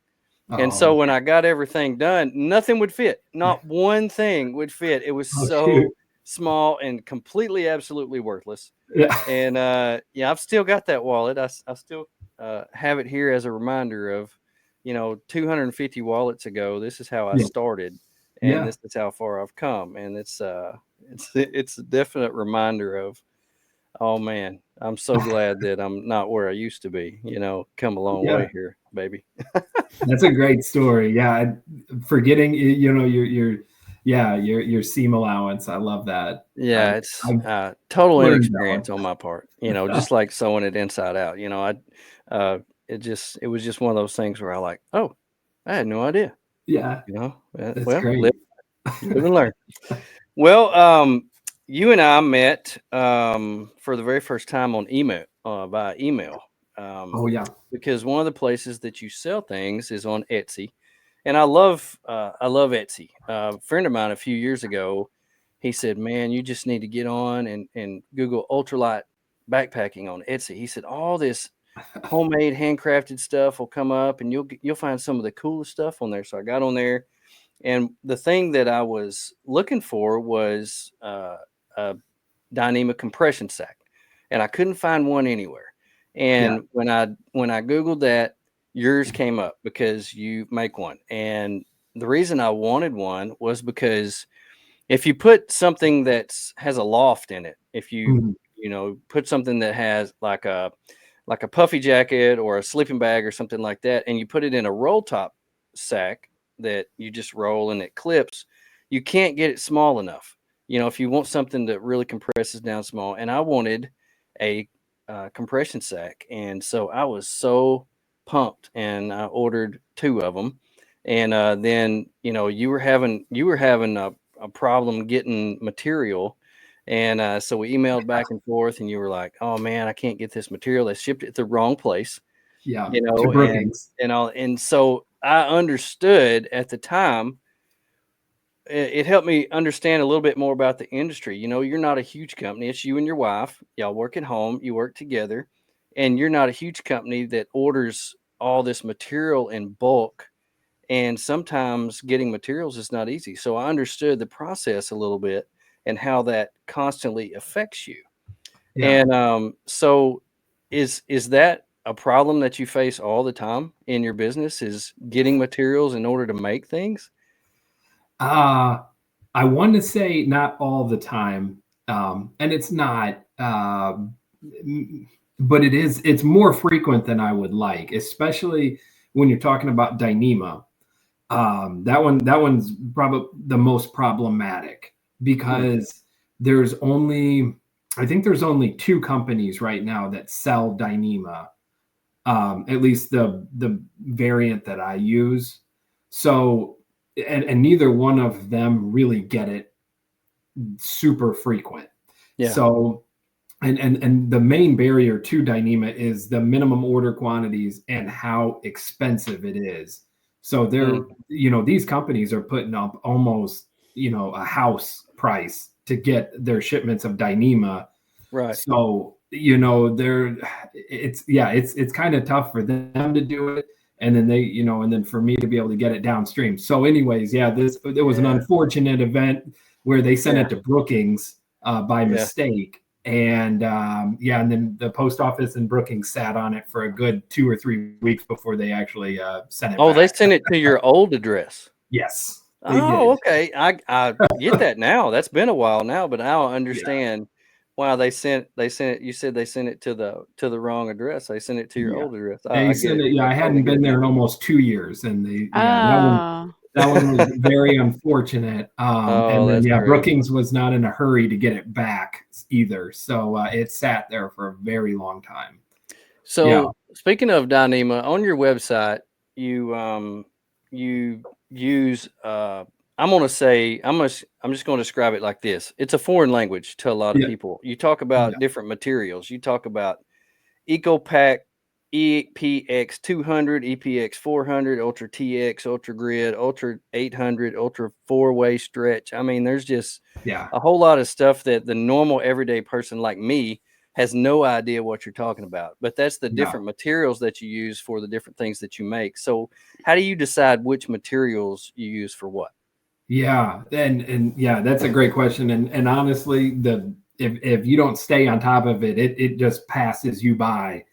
S3: And so
S2: Oh,
S3: when I got everything done, nothing would fit. Not one thing would fit. It was
S2: oh shoot.
S3: so small and completely, absolutely worthless.
S2: Yeah.
S3: And yeah, I've still got that wallet. I still have it here as a reminder of, 250 wallets ago, this is how I
S2: Yeah.
S3: started, and
S2: Yeah.
S3: this is how far I've come. And it's a definite reminder of, oh man, I'm so glad that I'm not where I used to be. Come a long
S2: Yeah.
S3: way here, baby.
S2: That's a great story. Yeah, forgetting your seam allowance. I love that.
S3: Yeah, it's
S2: I've
S3: total
S2: learned that
S3: inexperience on my part. Just like sewing it inside out. It was just one of those things where oh, I had no idea.
S2: Yeah, that's
S3: Well,
S2: great.
S3: live and learn. Well, you and I met for the very first time on email, via email,
S2: Oh yeah,
S3: because one of the places that you sell things is on Etsy, and I love Etsy. A friend of mine a few years ago, he said, "Man, you just need to get on and Google ultralight backpacking on Etsy." He said, "All this homemade, handcrafted stuff will come up, and you'll find some of the coolest stuff on there." So I got on there, and the thing that I was looking for was a Dyneema compression sack, and I couldn't find one anywhere.
S2: yeah.
S3: And when I Googled that, yours came up because you make one. And the reason I wanted one was because if you put something that has a loft in it, if you
S2: Mhm.
S3: put something that has like a puffy jacket or a sleeping bag or something like that, and you put it in a roll top sack that you just roll and it clips, you can't get it small enough. If you want something that really compresses down small, and I wanted a compression sack, and so I was so pumped, and I ordered two of them, and then you were having a problem getting material, And so we emailed back and forth, and you were like, "Oh man, I can't get this material. They shipped it to the wrong place."
S2: Yeah,
S3: You
S2: to
S3: know,
S2: Brookings.
S3: and so I understood at the time. It helped me understand a little bit more about the industry. You know, you're not a huge company. It's you and your wife. Y'all work at home. You work together, and you're not a huge company that orders all this material in bulk. And sometimes getting materials is not easy. So I understood the process a little bit and how that constantly affects you.
S2: Yeah.
S3: And so is that a problem that you face all the time in your business? Is getting materials in order to make things?
S2: Uh, I want to say not all the time, and it's not, but it's more frequent than I would like, especially when you're talking about Dyneema. That one's probably the most problematic
S3: Hmm.
S2: because there's only I think there's only two companies right now that sell Dyneema, at least the variant that I use. So, and neither one of them really get it super frequent.
S3: Yeah.
S2: So, and the main barrier to Dyneema is the minimum order quantities and how expensive it is. So they're,
S3: Mm,
S2: these companies are putting up almost, a house price to get their shipments of Dyneema.
S3: right.
S2: So, they're it's kind of tough for them to do it. And then and then for me to be able to get it downstream. So, anyways, yeah, there was an
S3: Yeah.
S2: unfortunate event where they sent
S3: Yeah.
S2: it to Brookings by
S3: Yeah.
S2: mistake. And and then the post office in Brookings sat on it for a good 2 or 3 weeks before they actually sent it
S3: Oh, they
S2: back.
S3: sent it to your old address.
S2: Yes, they
S3: Oh,
S2: did.
S3: okay. I get that now. That's been a while now, but now I
S2: Yeah,
S3: understand why they sent it. You said they sent it to the wrong address. They sent it to your
S2: yeah.
S3: old address.
S2: They
S3: I get
S2: sent
S3: it.
S2: it. Yeah,
S3: I
S2: I
S3: totally
S2: hadn't
S3: get
S2: been
S3: it
S2: there
S3: now.
S2: in almost 2 years, and
S1: Oh.
S2: that one was very unfortunate. And
S3: Oh,
S2: then
S3: that's
S2: yeah,
S3: crazy.
S2: Brookings was not in a hurry to get it back either, so it sat there for a very long time. Yeah,
S3: So speaking of Dyneema, on your website, you use I'm just gonna describe it like this. It's a foreign language to a lot of
S2: yeah,
S3: people. You talk
S2: yeah,
S3: about different materials. You talk about EcoPack, EPX 200, EPX 400, Ultra TX, Ultra Grid, Ultra 800, Ultra 4-way stretch. I mean, there's just
S2: yeah,
S3: a whole lot of stuff that the normal everyday person like me has no idea what you're talking about. But that's the
S2: yeah.
S3: different materials that you use for the different things that you make. So, how do you decide which materials you use for what?
S2: Yeah, and yeah, that's a great question. And honestly, the if you don't stay on top of it, it just passes you by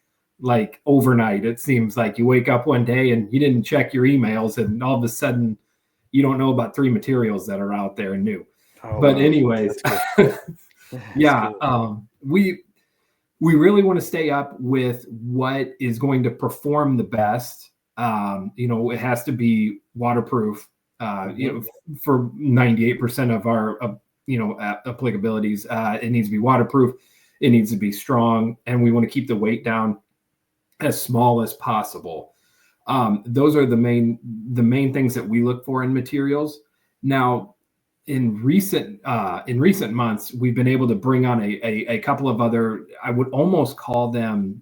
S2: like overnight. It seems like you wake up one day and you didn't check your emails, and all of a sudden you don't know about three materials that are out there new.
S3: Oh
S2: But
S3: wow,
S2: anyways,
S3: that's good. That's
S2: yeah,
S3: good.
S2: we really want to stay up with what is going to perform the best. It has to be waterproof.
S3: Hmm.
S2: For 98% of our applicabilities, it needs to be waterproof. It needs to be strong, and we want to keep the weight down as small as possible. Those are the main things that we look for in materials. Now, in recent months, we've been able to bring on a couple of other. I would almost call them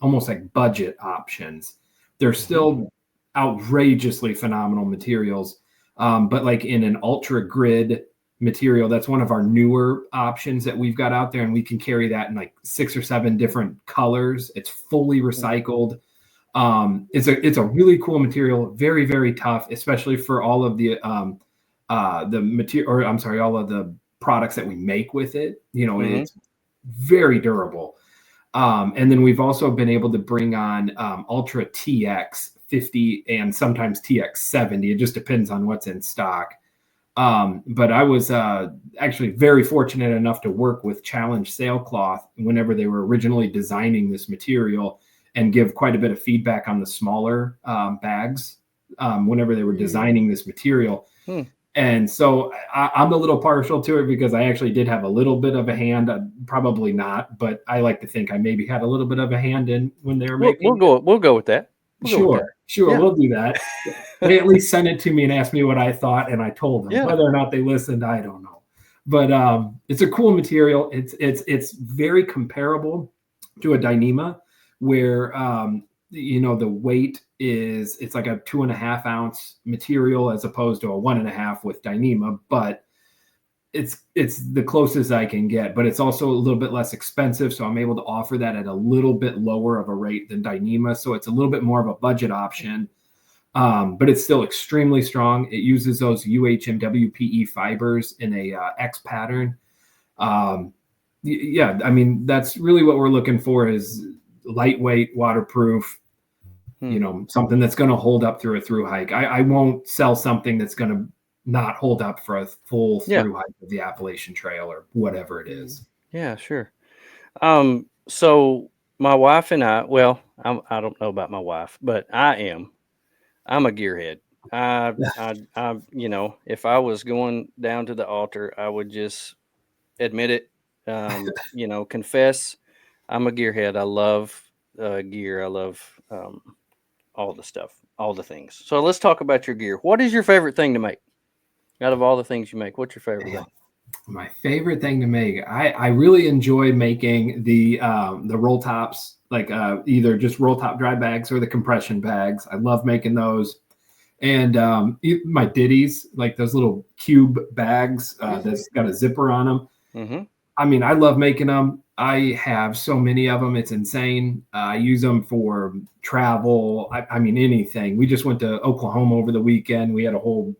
S2: almost like budget options. They're
S3: Hmm.
S2: still outrageously phenomenal materials, but like in an ultra grid material, that's one of our newer options that we've got out there, and we can carry that in like 6 or 7 different colors. It's fully recycled. It's a really cool material, very very tough, especially for all of the material, or I'm sorry, all of the products that we make with it.
S3: Hmm.
S2: It's very durable. And then we've also been able to bring on Ultra TX 50 and sometimes TX 70. It just depends on what's in stock. But I was actually very fortunate enough to work with Challenge Sailcloth whenever they were originally designing this material and give quite a bit of feedback on the smaller bags whenever they were
S1: Mm.
S2: designing this material.
S3: Hmm.
S2: And so I'm a little partial to it because I actually did have a little bit of a hand, probably not, but I like to think I maybe had a little bit of a hand in when they were
S3: We'll
S2: making it.
S3: go. We'll go with that. We'll go with that.
S2: Sure,
S3: Yeah.
S2: we'll do that. They at least sent it to me and asked me what I thought, and I told them.
S3: Yeah.
S2: Whether or not they listened, I don't know. but it's a cool material. It's very comparable to a Dyneema, where the weight it's like a 2.5 ounce material as opposed to a 1.5 with Dyneema, but it's the closest I can get, but it's also a little bit less expensive. So I'm able to offer that at a little bit lower of a rate than Dyneema. So it's a little bit more of a budget option. But it's still extremely strong. It uses those UHMWPE fibers in a X pattern. Yeah, I mean, that's really what we're looking for, is lightweight, waterproof, something that's going to hold up through a through hike. I won't sell something that's going to not hold up for a full through hike of the Appalachian Trail or whatever it is.
S3: Yeah, sure. So my wife and I don't know about my wife, but I'm a gearhead. I, if I was going down to the altar, I would just admit it, confess I'm a gearhead. I love gear. I love all the stuff, all the things. So let's talk about your gear. What is your favorite thing to make? Out of all the things you make, what's your favorite thing?
S2: My favorite thing to make, I really enjoy making the roll tops, like either just roll top dry bags or the compression bags. I love making those. And my ditties, like those little cube bags that's got a zipper on them.
S3: Mm-hmm.
S2: I mean, I love making them. I have so many of them. It's insane. I use them for travel. I mean, anything. We just went to Oklahoma over the weekend. We had a whole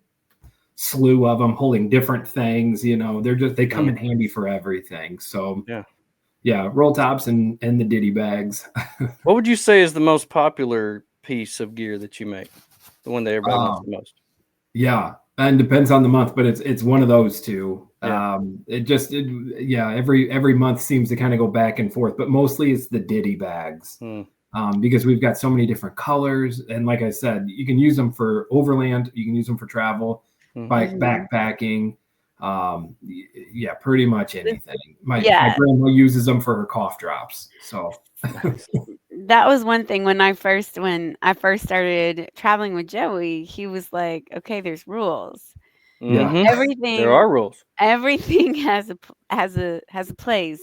S2: slew of them holding different things. They come in handy for everything. So yeah, roll tops and the ditty bags.
S3: What would you say is the most popular piece of gear that you make? The one that everybody wants the most?
S2: Yeah, and depends on the month, but it's one of those two.
S3: Yeah.
S2: Every month seems to kind of go back and forth, but mostly it's the ditty bags. Because we've got so many different colors, and like I said, you can use them for overland, you can use them for travel, backpacking, pretty much anything. My grandma uses them for her cough drops. So
S1: that was one thing when I first started traveling with Joey. He was like, "Okay, there's rules.
S3: Yeah,
S1: Everything.
S3: There are rules.
S1: Everything has a place,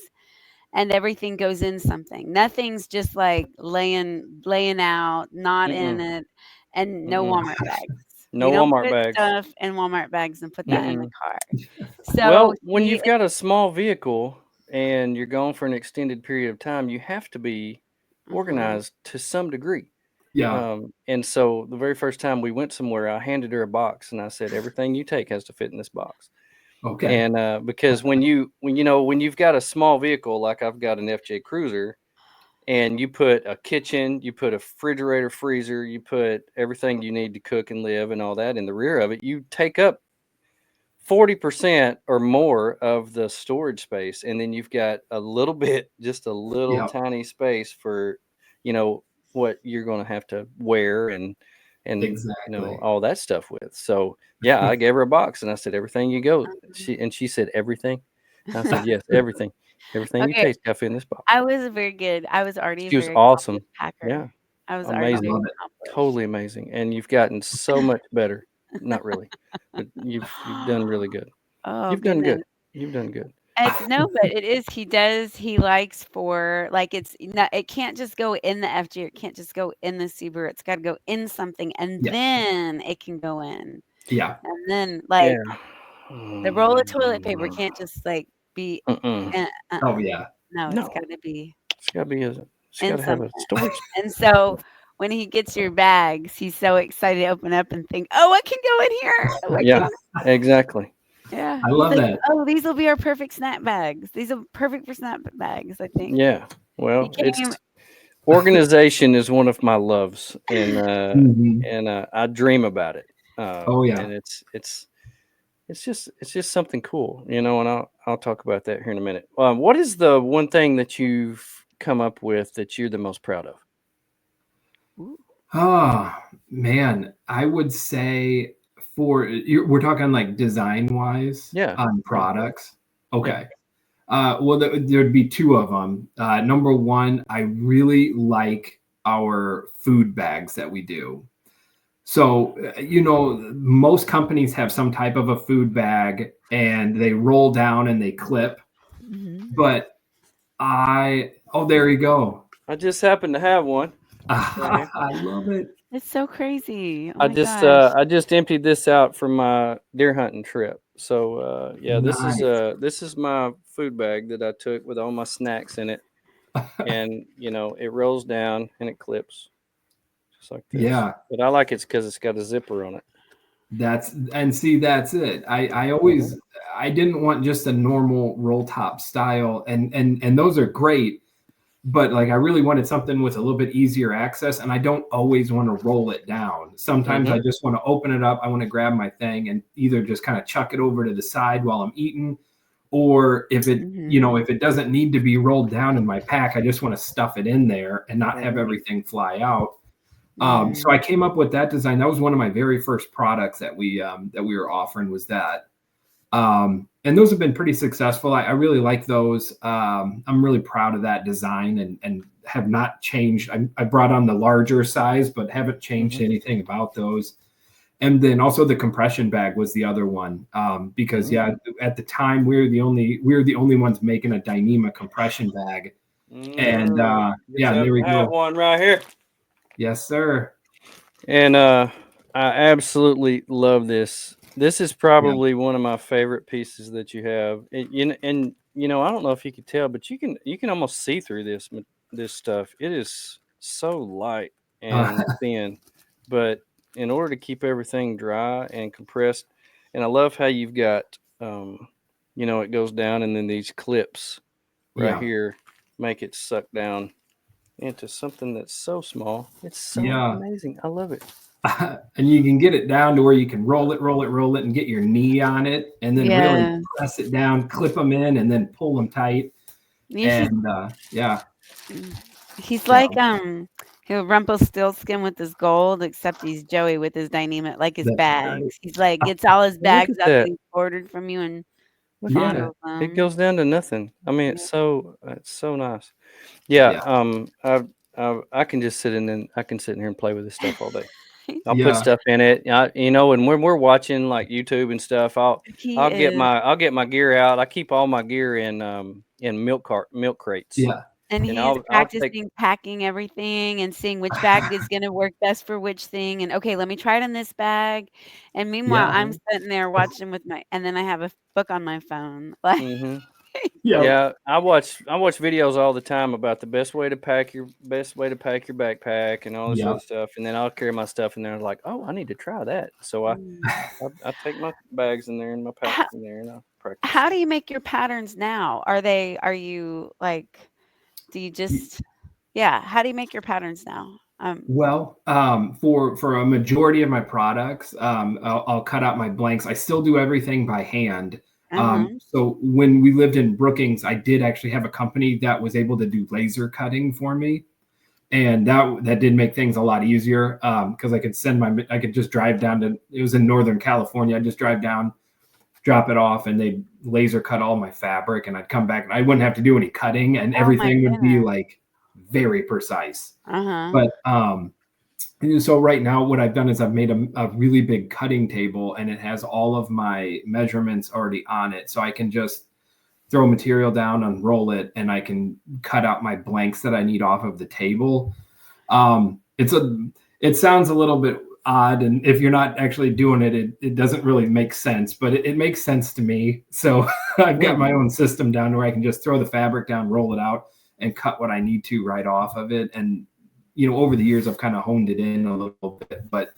S1: and everything goes in something. Nothing's just like laying out, not in it, and no Walmart bags.
S3: No
S1: We don't
S3: Walmart
S1: put
S3: bags.
S1: stuff in Walmart bags and put that in the car. So
S3: Well, when you've got a small vehicle and you're gone for an extended period of time, you have to be organized to some degree.
S2: Yeah.
S3: And so the very first time we went somewhere, I handed her a box and I said, everything you take has to fit in this box.
S2: Okay.
S3: And because when you've got a small vehicle, like I've got an FJ Cruiser, and you put a kitchen, you put a refrigerator, freezer, you put everything you need to cook and live and all that in the rear of it, you take up 40% or more of the storage space. And then you've got a little bit, just a little tiny space for, what you're going to have to wear and all that stuff with. So yeah, I gave her a box and I said, everything you go. She said, everything. I said, yes, everything. Everything you taste got to fit in this box.
S1: I was already
S3: She
S1: a
S3: was
S1: very
S3: awesome.
S1: packer.
S3: Yeah.
S1: I was
S3: amazing.
S1: already
S3: Totally amazing. And you've gotten so much better. Not really, but you've done really good.
S1: Oh,
S3: You've done good. You've done good.
S1: But it is. He likes for like it can't just go in the FG. It can't just go in the Subaru. It's got to go in something, and then it can go in.
S2: Yeah.
S1: And then the roll of toilet paper can't just like be.
S2: Oh yeah.
S1: No, it's got to be.
S3: It's got to be it's got to have a storage.
S1: And so when he gets your bags, he's so excited to open up and think, "Oh, what can go in here?"
S3: Yeah, exactly.
S1: Yeah,
S2: I love that.
S1: Oh, these will be our perfect snack bags. These are perfect for snack bags, I think.
S3: Yeah. Well, organization is one of my loves, and I dream about it. And it's just something cool, and I'll talk about that here in a minute. What is the one thing that you've come up with that you're the most proud of?
S2: Oh man, I would say we're talking like design wise on products. Okay. Well, there'd be two of them. Number one, I really like our food bags that we do. So, most companies have some type of a food bag and they roll down and they clip.
S1: Mhm.
S2: But oh, there you go.
S3: I just happen to have one right here.
S2: I love it.
S1: It's so crazy. Oh my gosh.
S3: I just emptied this out from my deer hunting trip. So yeah,
S2: Nice.
S3: this is my food bag that I took with all my snacks in it, and it rolls down and it clips just like this.
S2: Yeah.
S3: But I like it because it's got a zipper on it.
S2: That's it. I
S3: Hmm.
S2: always I didn't want just a normal roll top style, and those are great, but like I really wanted something with a little bit easier access, and I don't always want to roll it down. Sometimes
S3: Hmm.
S2: I just want to open it up. I want to grab my thing and either just kind of chuck it over to the side while I'm eating, or
S1: Mhm.
S2: if it doesn't need to be rolled down in my pack, I just want to stuff it in there and not have
S3: Hmm.
S2: everything fly out. So I
S1: Mhm.
S2: came up with that design. That was one of my very first products that we were offering was that. And those have been pretty successful. I really like those. I'm really proud of that design and have not changed. I brought on the larger size, but haven't changed
S3: Hmm.
S2: anything about those. And then also the compression bag was the other one, because
S3: Hmm.
S2: yeah, at the time we were the only ones making a Dyneema compression bag, and
S3: Just
S2: yeah, and there
S3: happen
S2: we
S3: to have
S2: go.
S3: one right here.
S2: Yes, sir.
S3: And I absolutely love this. This is
S2: Yeah.
S3: probably one of my favorite pieces that you have. And I don't know if you could tell, but you can almost see through this stuff. It is so light and thin, but in order to keep everything dry and compressed, and I love how you've got, it goes down, and then these clips right
S2: Yeah.
S3: here make it suck down into something that's so small. It's so
S2: Yeah.
S3: amazing. I love it.
S2: And you can get it down to where you can roll it, and get your knee on it, and then really
S1: Yeah.
S2: press it down, clip them in, and then pull them tight.
S1: Yeah,
S2: And yeah,
S1: mm, he's
S2: yeah,
S1: like he'll Rumpelstiltskin with his gold, except he's Joey with his dynamite, like his
S2: that's right.
S1: bags. He's like gets all his
S3: Look
S1: bags
S3: at
S1: out that
S3: that.
S1: he's ordered from you and
S3: Look at that.
S2: Yeah,
S1: fondles
S3: It
S1: them.
S3: goes down to nothing. I mean,
S1: Yeah.
S3: it's so nice. Yeah.
S2: yeah,
S3: I can just I can sit in here and play with this stuff all day. I'll put
S2: yeah,
S3: stuff in it. And when we're watching like YouTube and stuff,
S1: He is,
S3: I'll get my gear out. I keep all my gear in milk crates,
S2: yeah,
S1: and
S3: and
S1: he's
S3: I'll take.
S1: practicing packing everything and seeing which bag is gonna work best for which thing, and, "Okay, let me try it in this bag," and meanwhile,
S2: yeah,
S1: I'm
S3: Mhm.
S1: sitting there watching with my and then I have a book on my phone, like
S3: Mhm.
S2: yeah,
S3: Yeah, I watch videos all the time about the best way to pack your backpack and all this
S2: yeah,
S3: other stuff, and then I'll carry my stuff in there and like, oh, I need to try that. So
S1: Mm.
S3: I take my bags in there and my packs
S1: How
S3: in there and I practice.
S1: how do you make your patterns now? Are you, like do you
S2: yeah.
S1: just yeah, how do you make your patterns now?
S2: Well, for a majority of my products, I'll cut out my blanks. I still do everything by hand.
S1: Uh-huh.
S2: So when we lived in Brookings, I did actually have a company that was able to do laser cutting for me, and that did make things a lot easier, because I could just drive down to, it was in Northern California. I'd just drive down, drop it off, and they laser cut all my fabric, and I'd come back and I wouldn't have to do any cutting, and
S1: Oh my
S2: everything would be
S1: goodness.
S2: like very precise.
S1: Uh-huh.
S2: But and so right now, what I've done is I've made a really big cutting table, and it has all of my measurements already on it. So I can just throw material down, unroll it, and I can cut out my blanks that I need off of the table. It sounds a little bit odd, and if you're not actually doing it, it doesn't really make sense, but it makes sense to me. So I've got my
S1: Mhm.
S2: own system down where I can just throw the fabric down, roll it out, and cut what I need to right off of it. And over the years, I've kind of honed it in a little bit, but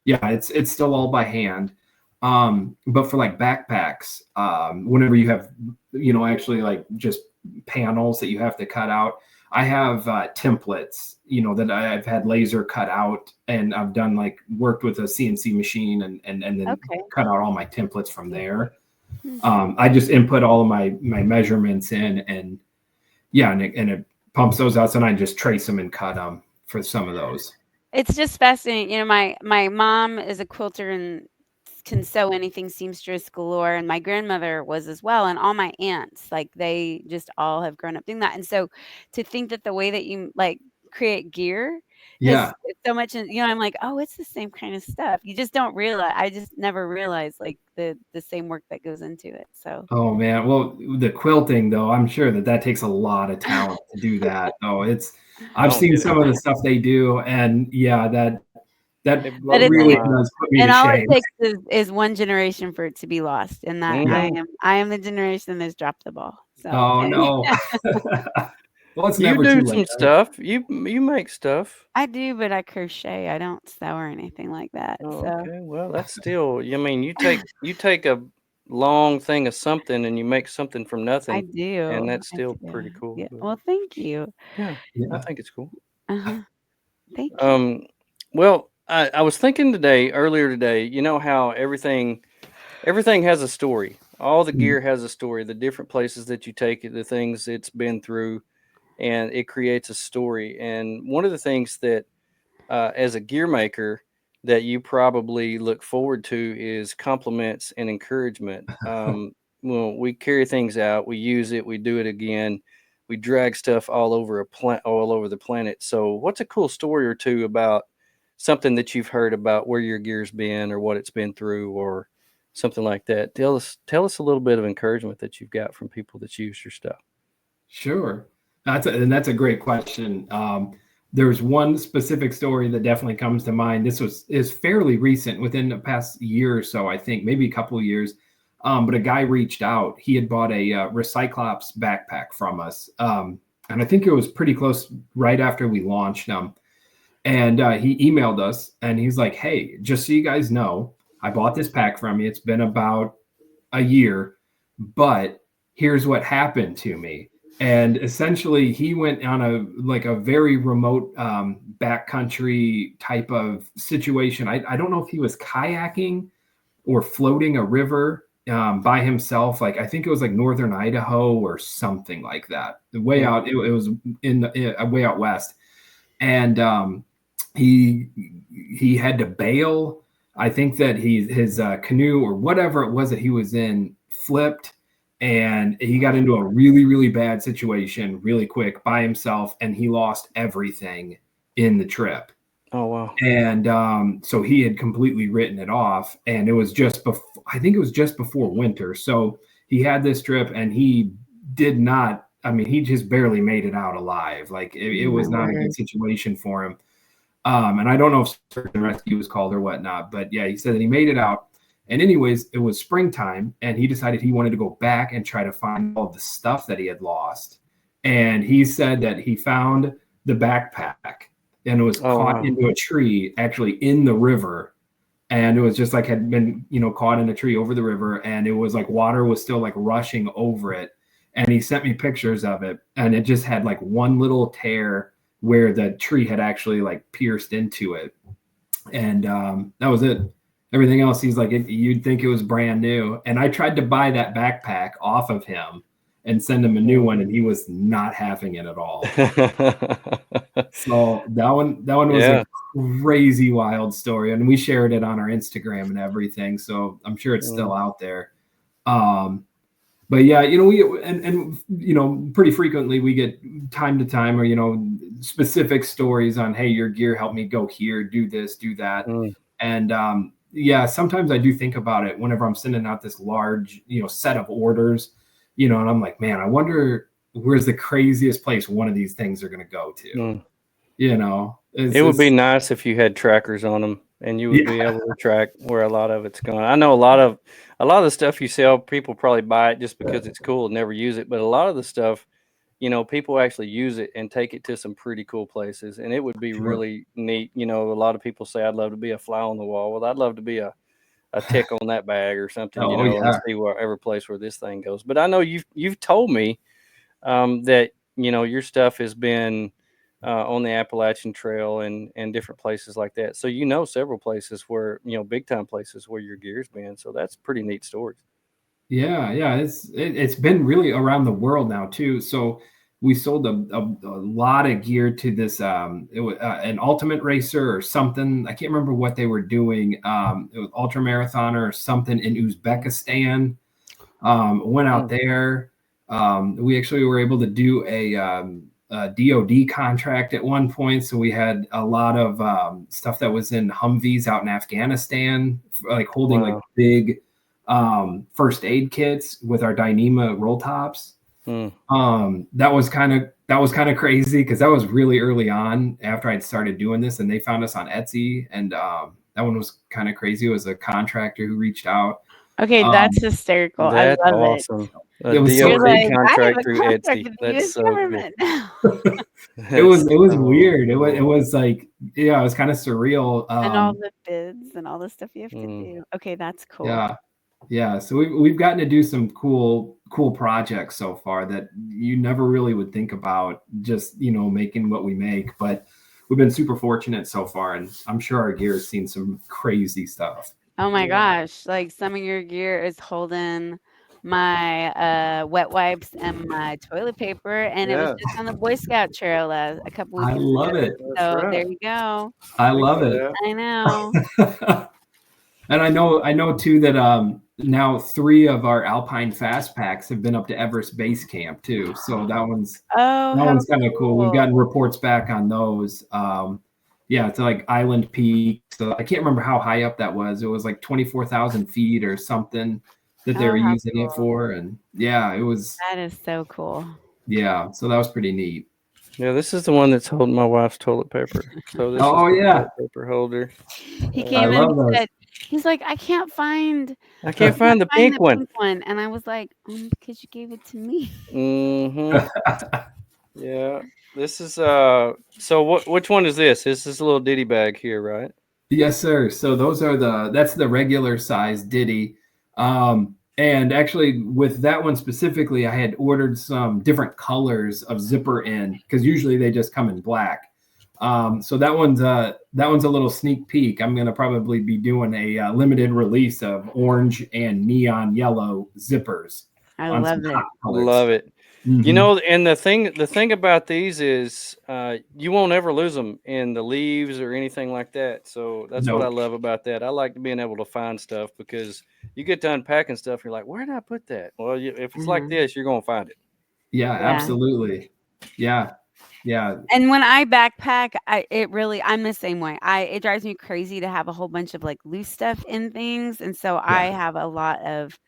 S2: yeah, it's still all by hand. But for like backpacks, whenever you have, actually like just panels that you have to cut out, I have templates, that I've had laser cut out, and I've done like worked with a CNC machine, and then
S1: Okay.
S2: cut out all my templates from there.
S1: Hmm.
S2: I just input all of my measurements in, and yeah, and it pumps those out, and I just trace them and cut them for some of those.
S1: It's just fascinating. My mom is a quilter and can sew anything, seamstress galore, and my grandmother was as well, and all my aunts, like they just all have grown up doing that. And so to think that the way that you like create gear
S2: Yeah.
S1: it's so much, I'm like, oh, it's the same kind of stuff. You just don't realize. I just never realized like the same work that goes into it. So
S2: Oh man. Well, the quilting though, I'm sure that takes a lot of talent to do that. Oh,
S3: I
S2: I've
S3: don't
S2: seen
S3: do
S2: some of the stuff they do, and yeah, that
S3: it. It
S1: but
S3: blows
S1: it's
S3: my
S2: really
S3: mind.
S2: does put me
S1: and
S2: to
S1: all it
S2: shame.
S1: takes is one generation for it to be lost, and that
S2: Yeah.
S3: Mhm.
S1: I am the generation that's dropped the ball. So
S2: Oh no. Well, it's
S3: You
S2: never
S3: do
S2: too late,
S3: some
S2: right?
S3: stuff. You make stuff.
S1: I do, but I crochet. I don't sew or anything like that.
S3: Oh,
S1: So
S3: okay. Well, that's still. I mean, you take a long thing of something and you make something from
S1: I
S3: nothing, and
S1: do.
S3: that's
S1: I
S3: still
S1: do.
S3: pretty cool.
S1: Yeah.
S3: But
S1: Well, thank you.
S3: yeah, I
S2: Yeah.
S3: think it's cool.
S1: Uh-huh. Thank you.
S3: Um, well, I was thinking earlier today. You know how everything has a story. All the
S2: Mm.
S3: gear has a story. The different places that you take it, the things it's been through, and it creates a story. And one of the things that as a gear maker that you probably look forward to is compliments and encouragement. Well, we carry things out, we use it, we do it again, we drag stuff all over the planet. So, what's a cool story or two about something that you've heard about where your gear's been or what it's been through or something like that? Tell us a little bit of encouragement that you've got from people that use your stuff.
S2: Sure. That's a great question. There's one specific story that definitely comes to mind. This is fairly recent, within the past year or so, I think, maybe a couple of years. But a guy reached out. He had bought a Recyclops backpack from us, and I think it was pretty close right after we launched them. And he emailed us, and he's like, "Hey, just so you guys know, I bought this pack from you. It's been about a year, but here's what happened to me." And essentially he went on a very remote backcountry type of situation. I don't know if he was kayaking or floating a river by himself. Like, I think it was like northern Idaho or something like that. The way
S3: Mm.
S2: out, it was in the way out west. And he he had to bail. I think that his canoe or whatever it was that he was in flipped, and he got into a really really bad situation really quick by himself, and he lost everything in the trip.
S3: Oh wow.
S2: And so he had completely written it off, and it was just before, I think it was just before winter. So he had this trip, and he did not. I mean, he just barely made it out alive. Like, it
S1: Oh my
S2: was not a good
S1: word.
S2: situation for him. And I don't know if search and rescue was called or whatnot, but yeah, he said that he made it out. And anyways, it was springtime, and he decided he wanted to go back and try to find all the stuff that he had lost. And he said that he found the backpack, and it was
S3: Oh
S2: caught
S3: wow.
S2: into a tree, actually in the river. And it was just like had been, caught in a tree over the river, and it was like water was still like rushing over it. And he sent me pictures of it, and it just had like one little tear where the tree had actually like pierced into it. And that was it. Everything else, he's like, you'd think it was brand new. And I tried to buy that backpack off of him and send him a new one, and he was not having it at all. So that one was a
S3: Yeah.
S2: crazy wild story, and we shared it on our Instagram and everything. So I'm sure it's
S3: Mm,
S2: still out there. Um, but yeah, we and pretty frequently we get time to time, or specific stories on, hey, your gear helped me go here, do this, do that.
S3: mm,
S2: And yeah, sometimes I do think about it whenever I'm sending out this large set of orders, and I'm like, man, I wonder where's the craziest place one of these things are going to go to.
S3: mm.
S2: It's
S3: It would be
S2: it's
S3: nice if you had trackers on them and you would
S2: yeah.
S3: be able to track where a lot of it's going. I know a lot of the stuff you sell, people probably buy it just because it's cool and never use it. But a lot of the stuff, people actually use it and take it to some pretty cool places. And it would be
S2: Sure.
S3: really neat. A lot of people say I'd love to be a fly on the wall. Well, I'd love to be a tick on that bag or something,
S2: Oh
S3: and
S2: yeah.
S3: see wherever place where this thing goes. But I know you've told me that your stuff has been on the Appalachian Trail and different places like that. So several places where big time places where your gear's been. So that's pretty neat stories.
S2: Yeah. It's been really around the world now too. So we sold a lot of gear to this it was an ultimate racer or something. I can't remember what they were doing. It was ultra marathoner or something in Uzbekistan. Went out
S3: Mm.
S2: there. We actually were able to do DoD contract at one point, so we had a lot of stuff that was in Humvees out in Afghanistan, like holding like big first aid kits with our Dyneema roll tops. That was kind of crazy because that was really early on after I'd started doing this, and they found us on Etsy, and that one was kind of crazy. It was a contractor who reached out.
S1: Okay, that's hysterical. I
S3: That's
S1: love
S3: awesome.
S1: it.
S3: A
S2: It was so
S1: You're
S3: DoD
S1: like, I have
S3: contract
S1: a
S3: through
S1: contract
S3: Etsy.
S1: with the
S3: That's
S1: U.S.
S3: so cool.
S1: government.
S2: It was weird.
S3: Cool.
S2: It was like, yeah, it was kind of surreal.
S1: And all the bids and all the stuff you have to do. Okay, that's cool.
S2: Yeah. So we've gotten to do some cool projects so far that you never really would think about, just making what we make. But we've been super fortunate so far, and I'm sure our gear has seen some crazy stuff.
S1: Oh my gosh, like some of your gear is holding my wet wipes and my toilet paper, and it was just on the Boy Scout trail a couple
S2: I
S1: weekends
S2: love
S1: ago.
S2: it.
S1: So there you go.
S2: I love it.
S1: I know.
S2: And I know too that now 3 of our Alpine Fast Packs have been up to Everest Base Camp too. So that one's kind of cool. We've gotten reports back on those. Yeah, it's like Island Peak. So I can't remember how high up that was. It was like 24,000 feet or something that they were using it for. And yeah, it was.
S1: That is so cool.
S2: Yeah, so that was pretty neat.
S3: Yeah, this is the one that's holding my wife's toilet paper. So this is the toilet paper holder.
S1: He came in and said, he's like, I can't find
S3: the pink one.
S1: And I was like, because you gave it to me.
S3: Yeah. This is so which one is this? This is a little ditty bag here, right?
S2: Yes, sir. So those are that's the regular size ditty. And actually with that one specifically, I had ordered some different colors of zipper in, because usually they just come in black. So that one's a little sneak peek. I'm gonna probably be doing a limited release of orange and neon yellow zippers.
S1: I love it.
S3: Love it. Mm-hmm. And the thing about these is you won't ever lose them in the leaves or anything like that. So that's what I love about that. I like being able to find stuff, because you get to unpacking stuff, you're like, where did I put that? Well, if it's like this, you're gonna find it.
S2: Yeah, absolutely. Yeah.
S1: And when I backpack, I'm the same way. It drives me crazy to have a whole bunch of like loose stuff in things, and so I have a lot of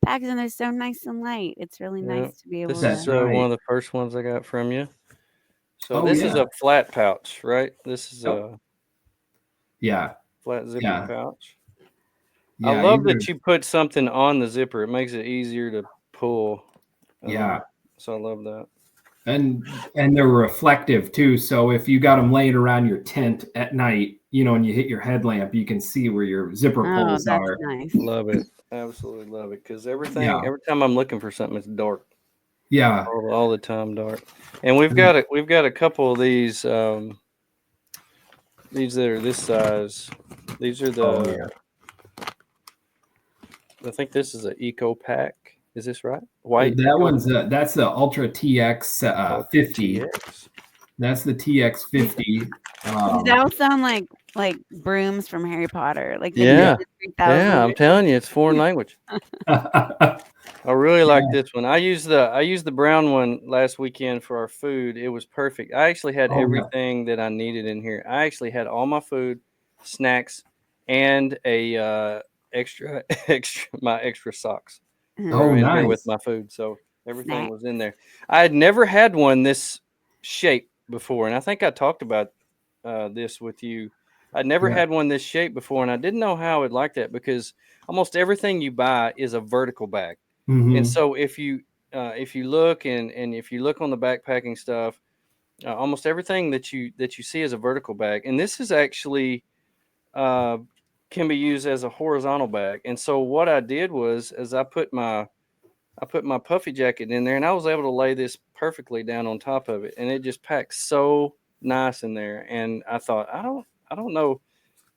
S1: bags, and they're so nice and light. It's really nice to be able to.
S3: This is one of the first ones I got from you. So this is a flat pouch, right? This is a flat zipper pouch. Yeah, I love that you put something on the zipper. It makes it easier to pull. So I love that.
S2: And they're reflective too. So if you got them laying around your tent at night, and you hit your headlamp, you can see where your zipper pulls are.
S1: Nice.
S3: Love it. Absolutely love it. Because every time I'm looking for something, it's dark.
S2: Yeah.
S3: All the time dark. And we've got a couple of these that are this size. These are the I think this is an Eco Pack. Is this right? White.
S2: That one's that's the Ultra TX 50. TX. That's the TX 50.
S1: That all sound like brooms from Harry Potter. Like
S3: I'm telling you, it's foreign language. I really like this one. I used the brown one last weekend for our food. It was perfect. I actually had everything that I needed in here. I actually had all my food, snacks, and a extra socks.
S2: Nice.
S3: Here with my food. So everything was in there. I had never had one this shape before, and I think I talked about this with you. I'd never had one this shape before, and I didn't know how I would like that, because almost everything you buy is a vertical bag. And so if you look and if you look on the backpacking stuff, almost everything that you see is a vertical bag, and this is actually can be used as a horizontal bag. And so what I did was I put my puffy jacket in there, and I was able to lay this perfectly down on top of it, and it just packs so nice in there. And I thought, I don't know,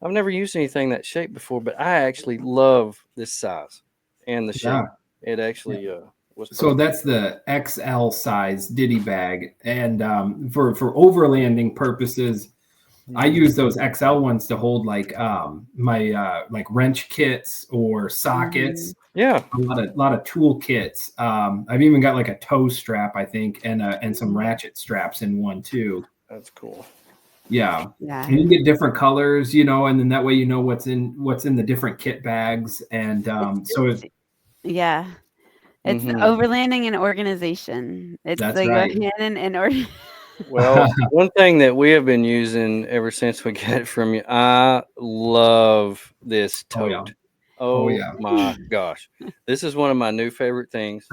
S3: I've never used anything that shape before, but I actually love this size and the shape. It actually was perfect.
S2: So that's the XL size ditty bag, and for overlanding purposes, I use those XL ones to hold like my like wrench kits or
S1: Mhm.
S2: sockets.
S3: Yeah,
S2: A lot of tool kits. I've even got like a toe strap, I think, and some
S1: Mhm.
S2: ratchet straps in one too.
S3: that's cool.
S2: Yeah.
S1: Yeah.
S2: And you get different colors, and then that way what's in the different kit bags. And
S1: It's
S2: so
S1: just yeah. It's the
S3: Hmm.
S1: overlanding and organization. It's
S2: that's
S1: like go
S2: right.
S1: hand in order.
S3: Well, one thing that we have been using ever since we got it from you, I love this
S2: Oh yeah.
S3: tote.
S2: Oh
S3: Oh
S2: yeah.
S3: my gosh. This is one of my new favorite things.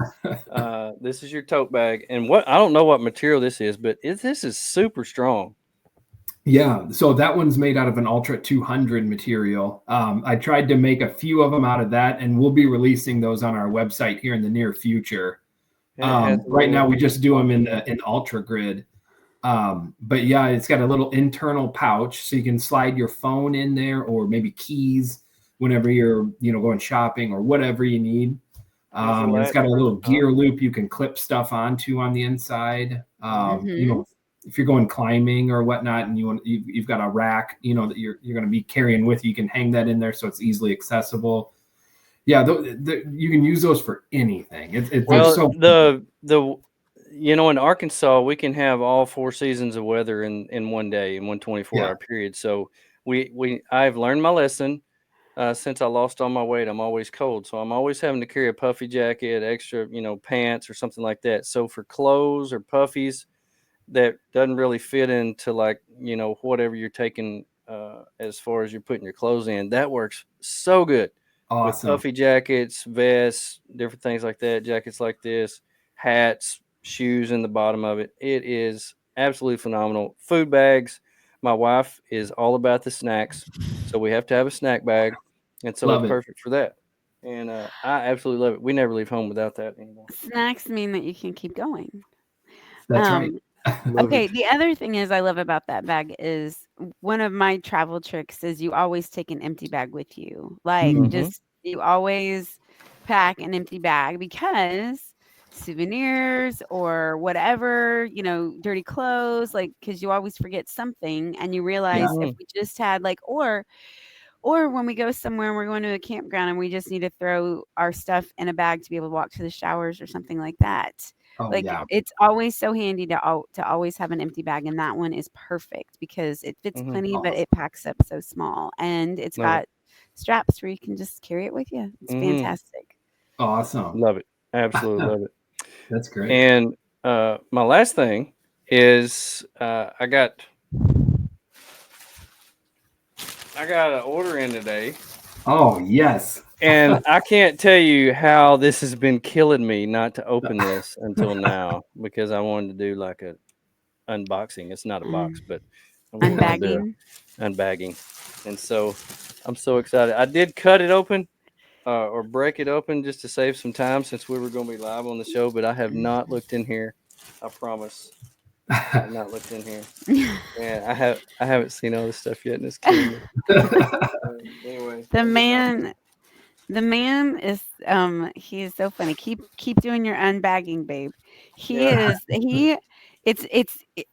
S3: This is your tote bag. And what I don't know what material this is, but this is super strong.
S2: Yeah, so that one's made out of an Ultra 200 material. I tried to make a few of them out of that, and we'll be releasing those on our website here in the near future.
S3: And it has a
S2: Right now,
S3: little
S2: we just do them in
S3: pocket.
S2: the in Ultra Grid. But yeah, it's got a little internal pouch, so you can slide your phone in there, or maybe keys whenever you're going shopping or whatever you need.
S3: Has a
S2: And it's
S3: latch
S2: got a
S3: for the
S2: little
S3: top.
S2: gear loop you can clip stuff onto on the inside.
S1: Mhm.
S2: If you're going climbing or whatnot, and you've got a rack, that you're going to be carrying with you, you can hang that in there so it's easily accessible. Yeah, you can use those for anything. They're
S3: Well,
S2: so
S3: the in Arkansas we can have all four seasons of weather in one day in one 24
S2: yeah,
S3: hour period. So I've learned my lesson. Since I lost all my weight, I'm always cold, so I'm always having to carry a puffy jacket, extra, pants or something like that. So for clothes or puffies that doesn't really fit into like whatever you're taking as far as you're putting your clothes in, that works so good with
S2: awesome.
S3: puffy jackets, vests, different things like that, jackets like this, hats, shoes in the bottom of it. It is absolutely phenomenal. Food bags, my wife is all about the snacks, so we have to have a snack bag, and so it's
S2: Love it.
S3: perfect for that. And I absolutely love it. We never leave home without that anymore.
S1: Snacks mean that you can keep going.
S2: That's right.
S1: Um,
S3: Love
S1: okay,
S3: it.
S1: the other thing is I love about that bag is one of my travel tricks is you always take an empty bag with you. Like
S2: Mm,
S3: Hmm.
S1: just you always pack an empty bag because souvenirs or whatever, dirty clothes, like because you always forget something and you
S2: yeah.
S1: realize if
S3: Hmm.
S1: we just had like or when we go somewhere and we're going to a campground and we just need to throw our stuff in a bag to be able to walk to the showers or something like that.
S2: Oh
S1: Like
S2: yeah.
S1: it's always so handy to always have an empty bag, and that one is perfect because it fits
S3: Hmm.
S1: plenty, but it
S2: Awesome.
S1: packs up so small, and it's
S3: Love it.
S1: got straps where you can just carry it with you. It's
S3: Hmm.
S1: fantastic.
S2: Awesome.
S3: Love it. Absolutely love it.
S2: That's great.
S3: And my last thing is I got an order in today,
S2: Oh yes.
S3: and I can't tell you how this has been killing me not to open this until now because I wanted to do like a unboxing. It's not a box,
S1: Um,
S3: but we wanted to
S1: unbagging.
S3: unbagging, and so I'm so excited. I did cut it open. Or break it open just to save some time since we were going to be live on the show, but I have not looked in here. I promise. I have not looked in here. And I haven't seen all this stuff yet, and it's killing me. Anyway,
S1: the
S3: I'm getting all
S1: man The man is he is so funny. Keep doing your unbagging, babe. He
S3: yeah.
S1: is he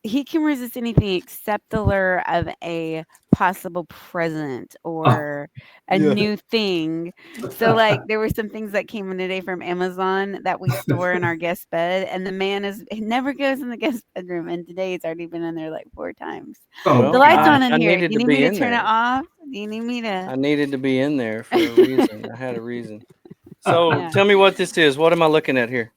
S1: he can resist anything except the lure of a possible present
S2: Oh,
S1: or a
S3: Yeah.
S1: new thing. So like there were some things that came in today from Amazon that we store in our guest bed, and the man he never goes in the guest bedroom, and today he's already been in there like 4 times.
S2: oh
S1: The
S3: Well,
S1: light's
S3: I,
S1: on
S2: gosh.
S1: in
S3: I
S1: here. Do
S3: needed
S1: you
S3: to
S1: need me
S3: be
S1: to
S3: in
S1: turn it
S3: there.
S1: off? Do you need me
S3: I
S1: to
S3: needed to be in there for a reason. I had a reason. So
S1: Yeah.
S3: tell me what this is. What am I looking at here?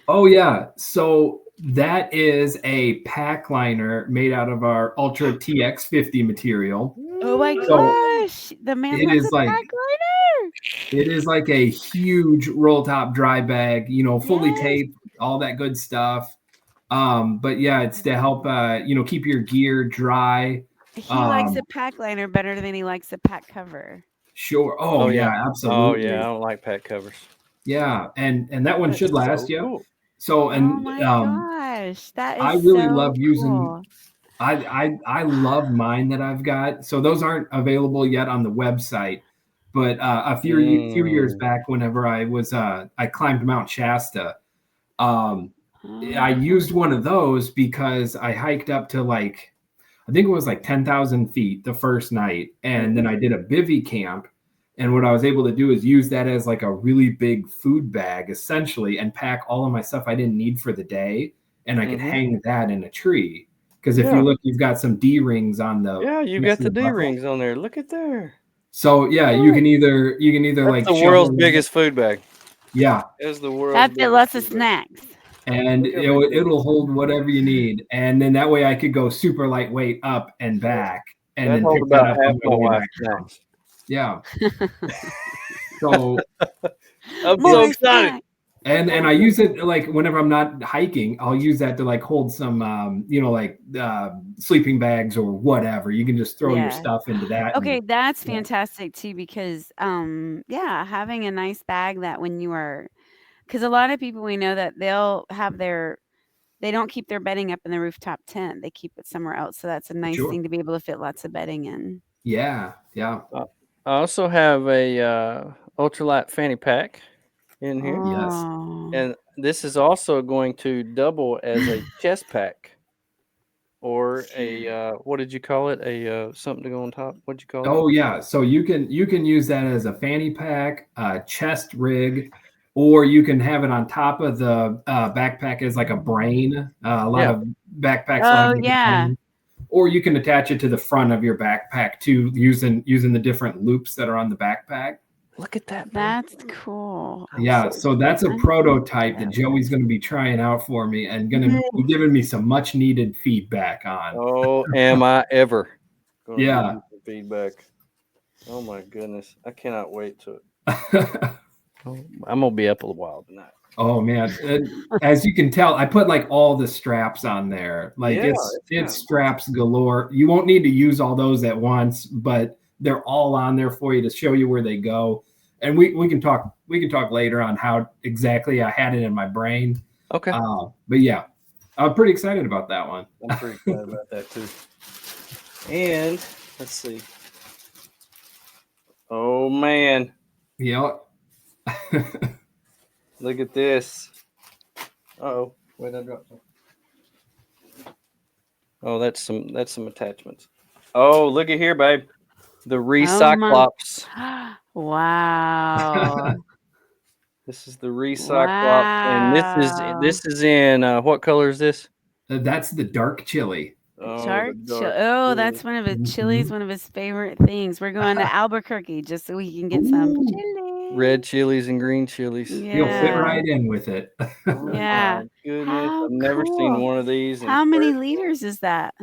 S2: Oh yeah. So that is a pack liner made out of our Ultra TX50 material.
S1: Oh my
S2: So
S1: gosh, the man
S2: it
S1: has
S2: is
S1: a
S2: like
S1: pack liner.
S2: a huge roll top dry bag, fully
S1: Yes.
S2: taped, all that good stuff. But yeah, it's to help keep your gear dry.
S1: He likes a
S2: Um,
S1: pack liner better than he likes a pack cover.
S2: sure. Oh
S3: Oh yeah.
S2: yeah,
S3: Oh yeah. I
S2: absolutely.
S3: don't like pack covers.
S2: Yeah, and that one
S3: That is
S2: should last
S3: so
S2: you.
S3: cool.
S2: So
S1: Oh
S2: and
S1: my gosh, that
S2: I
S1: is
S2: really
S1: so
S2: love using
S1: cool.
S2: I love mine that I've got. So those aren't available yet on the website, but a few years
S3: Mm.
S2: back, whenever I climbed Mount Shasta, um, I
S1: Oh,
S2: used one of those because I hiked up to like I think it was like 10,000 feet the first night. And then I did a bivy camp. And what I was able to do is use that as like a really big food bag, essentially, and pack all of my stuff I didn't need for the day. And I could hang that in a tree. Because if you
S3: Yeah.
S2: look, you've got some D rings on the
S3: Yeah, you got the D rings on there. Look at there.
S2: So yeah, you can either
S3: That's
S2: like
S3: the world's
S2: shovel.
S3: biggest food bag.
S2: Yeah,
S3: That's the world's
S1: That fit
S3: biggest
S1: lots of
S3: food bag.
S1: snacks.
S2: and
S3: Look how big that
S2: it'll
S3: is.
S2: hold whatever you need, and then that way I could go super lightweight up and back, and
S3: That
S2: then
S3: holds
S2: pick that
S3: about
S2: up
S3: half
S2: on my
S3: my
S2: way
S3: wife's
S2: back down.
S3: snacks.
S2: Yeah. So
S3: I'm so
S1: More
S3: excited.
S1: snacks.
S2: and I use it like whenever I'm not hiking, I'll use that to like hold some like sleeping bags or whatever. You can just throw your
S1: Yeah.
S2: stuff into that.
S1: Okay,
S2: And
S1: that's
S2: yeah,
S1: fantastic too because yeah, having a nice bag that when you are because a lot of people we know that they don't keep their bedding up in the rooftop tent. They keep it somewhere else. So that's a
S2: for
S1: nice
S2: sure.
S1: thing to be able to fit lots of bedding in.
S2: Yeah, yeah,
S3: I also have a ultralight fanny pack in here,
S2: yes.
S1: Oh.
S3: and this is also going to double as a chest pack or a what did you call it? A something to go on top. What'd you call that?
S2: Oh yeah, so you can use that as a fanny pack, chest rig, or you can have it on top of the backpack as like a brain. A lot
S3: Yeah.
S2: of backpacks will have
S1: Oh
S2: like a
S1: yeah.
S2: brain, or you can attach it to the front of your backpack too, using the different loops that are on the backpack.
S3: Look at that, babe.
S1: That's cool.
S3: I'm
S2: Yeah,
S3: so
S2: so that's a
S1: I'm
S2: prototype that
S1: jealous.
S2: Joey's going to be trying out for me and going to be
S3: excited.
S2: giving me some much needed feedback on.
S3: Oh, am I ever gonna give
S2: Yeah.
S3: you some feedback? Oh my goodness, I cannot wait to. Oh, I'm gonna be up a while tonight.
S2: Oh man, as you can tell, I put like all the straps on there. Like
S3: Yeah,
S2: it's straps galore. You won't need to use all those at once, but they're all on there for you to show you where they go. And we can talk later on how exactly I had it in my brain.
S3: okay.
S2: But yeah, I'm pretty excited about that one.
S3: I'm pretty excited about that too. And let's see. Oh man,
S2: Yeah.
S3: look at this. Oh, wait, I dropped some. Oh, that's some attachments. Oh, look at here, babe. The
S1: Oh my.
S3: Recyclops.
S1: Wow.
S3: This is the Recyclops, and
S1: Wow.
S3: this is in what color is this?
S2: That's the dark chili.
S3: Oh, the
S1: Dark chill.
S3: dark
S1: Oh,
S3: chili.
S1: that's one of his chilies,
S2: Mhm.
S1: one of his favorite things. We're going to Albuquerque just so we can get some
S2: Ooh,
S1: chili.
S3: Red chilies and green chilies.
S2: he'll fit
S1: Yeah.
S2: right in with it.
S3: Oh
S1: Yeah.
S3: my goodness,
S1: How
S3: I've never seen
S1: cool.
S3: one of these in
S1: How many
S3: person.
S1: liters is that?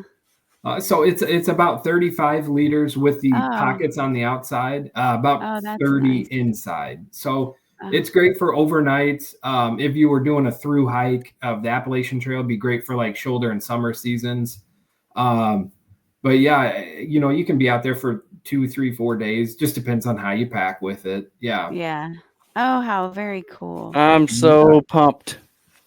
S2: So it's about 35 liters with the
S1: Oh.
S2: pockets on the outside, about
S1: Oh, that's
S2: 30
S1: nice.
S2: inside. So
S1: Oh,
S2: it's great for overnights. If you were doing a through hike of the Appalachian Trail, it'd be great for like shoulder and summer seasons. Um, but yeah, you can be out there for 2, 3, 4 days. Just depends on how you pack with it. Yeah.
S1: yeah. Oh, how very cool.
S3: I'm
S2: Yeah.
S3: so pumped.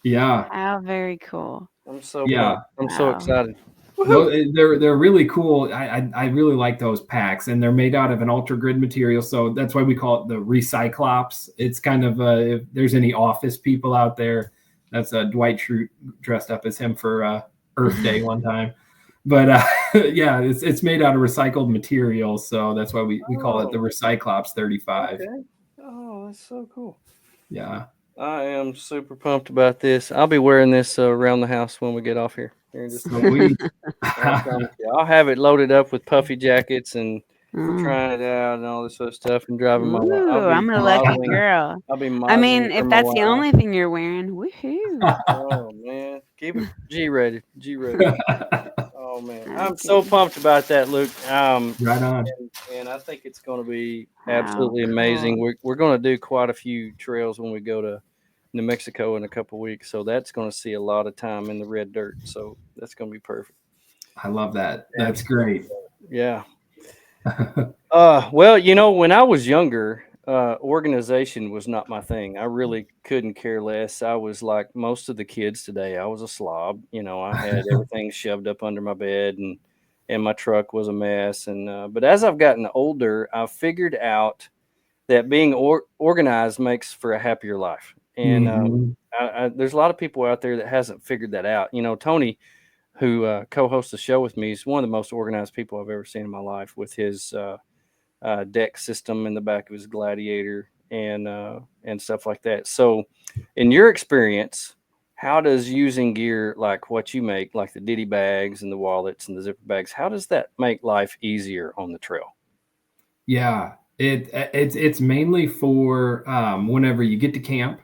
S2: Yeah.
S1: How very cool.
S3: I'm so
S2: Yeah.
S3: pumped. I'm so
S1: Wow.
S3: excited.
S2: No,
S3: Woohoo!
S2: they're really cool. I really like those packs, and they're made out of an ultra grid material, so that's why we call it the Recyclops. It's kind of if there's any office people out there, that's Dwight Schrute dressed up as him for Earth Day one time. But yeah, it's made out of recycled material, so that's why we call it the
S3: Oh,
S2: Recyclops 35.
S3: okay. Oh, that's so cool.
S2: Yeah.
S3: I am super pumped about this. I'll be wearing this around the house when we get off here. Here in just a minute.
S2: Sweet.
S3: I promise you. I'll have it loaded up with puffy jackets and
S1: Mm.
S3: trying it out and all this other stuff and driving my.
S1: Ooh, I'm a lucky girl.
S3: I'll be
S1: I
S3: modeling
S1: mean,
S3: for
S1: if
S3: my
S1: that's the
S3: wife.
S1: only thing you're wearing, woohoo.
S3: Oh man, keep it G rated. G rated. Oh man, I'm
S1: That's
S3: so
S1: good.
S3: pumped about that, Luke.
S2: Right on.
S3: And I think it's going to be
S1: How
S3: absolutely amazing.
S1: cool.
S3: We're going to do quite a few trails when we go to New Mexico in a couple weeks, so that's going to see a lot of time in the red dirt. So that's going to be perfect.
S2: I love that. That's great.
S3: Yeah. Well, when I was younger, organization was not my thing. I really couldn't care less. I was like most of the kids today. I was a slob. I had everything shoved up under my bed, and my truck was a mess. And but as I've gotten older, I've figured out that being organized makes for a happier life. And
S2: Mhm.
S3: there's a lot of people out there that hasn't figured that out. Tony, who co-hosts the show with me, is one of the most organized people I've ever seen in my life, with his deck system in the back of his Gladiator and stuff like that. So, in your experience, how does using gear like what you make, like the Diddy bags and the wallets and the zipper bags, how does that make life easier on the trail?
S2: Yeah, it's mainly for whenever you get to camp.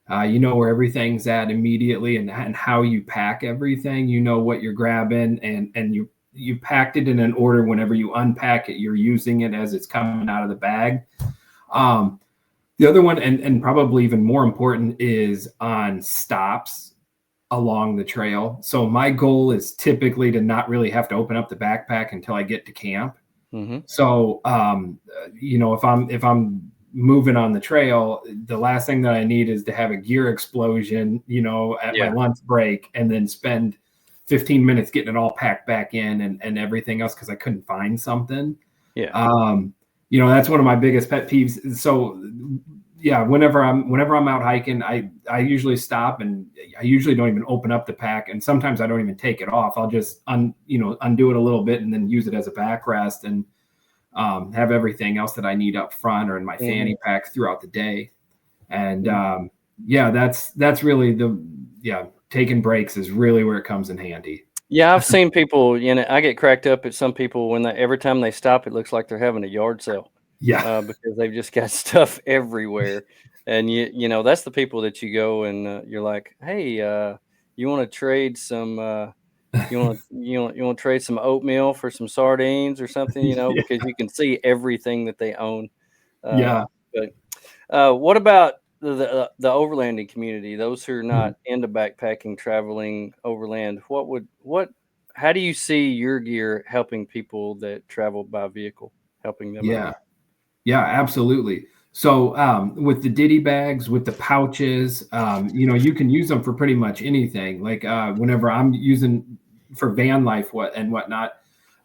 S2: You know where everything's at immediately, and how you pack everything. You know what you're grabbing, and you packed it in an order. Whenever you unpack it, you're using it as it's coming out of the bag. Um, the other one, and probably even more important, is on stops along the trail. So my goal is typically to not really have to open up the backpack until I get to camp.
S3: Mm-hmm.
S2: So, if I'm moving on the trail, the last thing that I need is to have a gear explosion, at my lunch break, and then spend 15 minutes getting it all packed back in and everything else because I couldn't find something.
S3: Yeah.
S2: That's one of my biggest pet peeves. So, yeah, whenever I'm out hiking, I usually stop, and I usually don't even open up the pack, and sometimes I don't even take it off. I'll just undo it a little bit and then use it as a backrest, and have everything else that I need up front or in my fanny pack throughout the day. And that's really taking breaks is really where it comes in handy.
S3: Yeah, I've seen people, I get cracked up at some people when every time they stop, it looks like they're having a yard sale.
S2: Yeah.
S3: Because they've just got stuff everywhere. And that's the people that you go and you're like, hey, you want to trade some, you want to trade some oatmeal for some sardines or something, because you can see everything that they own.
S2: Yeah.
S3: But what about the overlanding community? Those who are not into backpacking, traveling overland, how do you see your gear helping people that travel by vehicle, helping them out?
S2: Yeah, absolutely. So with the Diddy bags, with the pouches, you can use them for pretty much anything. Like whenever I'm using for van life and whatnot,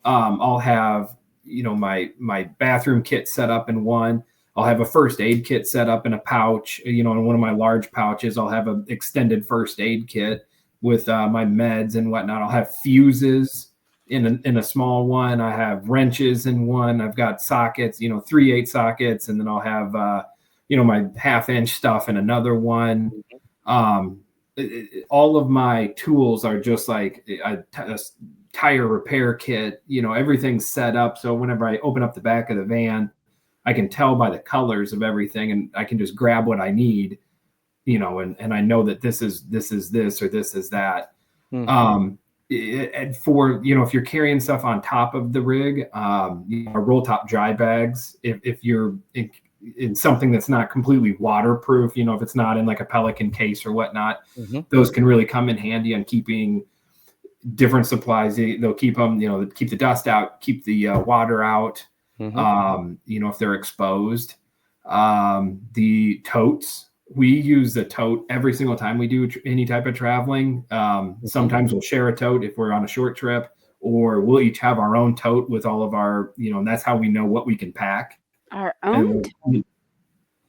S2: I'll have my bathroom kit set up in one. I'll have a first aid kit set up in a pouch. In one of my large pouches, I'll have an extended first aid kit with my meds and whatnot. I'll have fuses in a small one. I have wrenches in one. I've got sockets, 3/8 sockets, and then I'll have my 1/2-inch stuff in another one. All of my tools are just like a tire repair kit. Everything's set up so whenever I open up the back of the van, I can tell by the colors of everything, and I can just grab what I need, and I know that this is this or this is that. And for if you're carrying stuff on top of the rig, roll top dry bags, if you're in something that's not completely waterproof, if it's not in like a Pelican case or whatnot, those can really come in handy on keeping different supplies. They'll keep them, keep the dust out, keep the water out. If they're exposed. The totes, we use the tote every single time we do any type of traveling. Sometimes we'll share a tote if we're on a short trip, or we'll each have our own tote with all of our, and that's how we know what we can pack.
S1: Our own?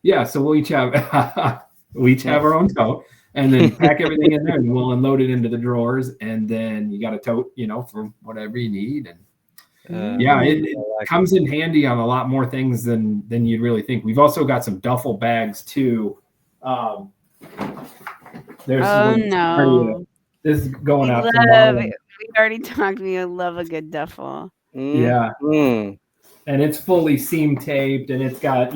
S2: Yeah, so we'll each have our own tote, and then pack everything in there, and we'll unload it into the drawers, and then you got a tote, for whatever you need. And it comes in handy on a lot more things than you'd really think. We've also got some duffel bags too.
S1: No.
S2: This is going out.
S1: We already talked. We love a good duffel.
S2: Yeah. And it's fully seam taped, and it's got,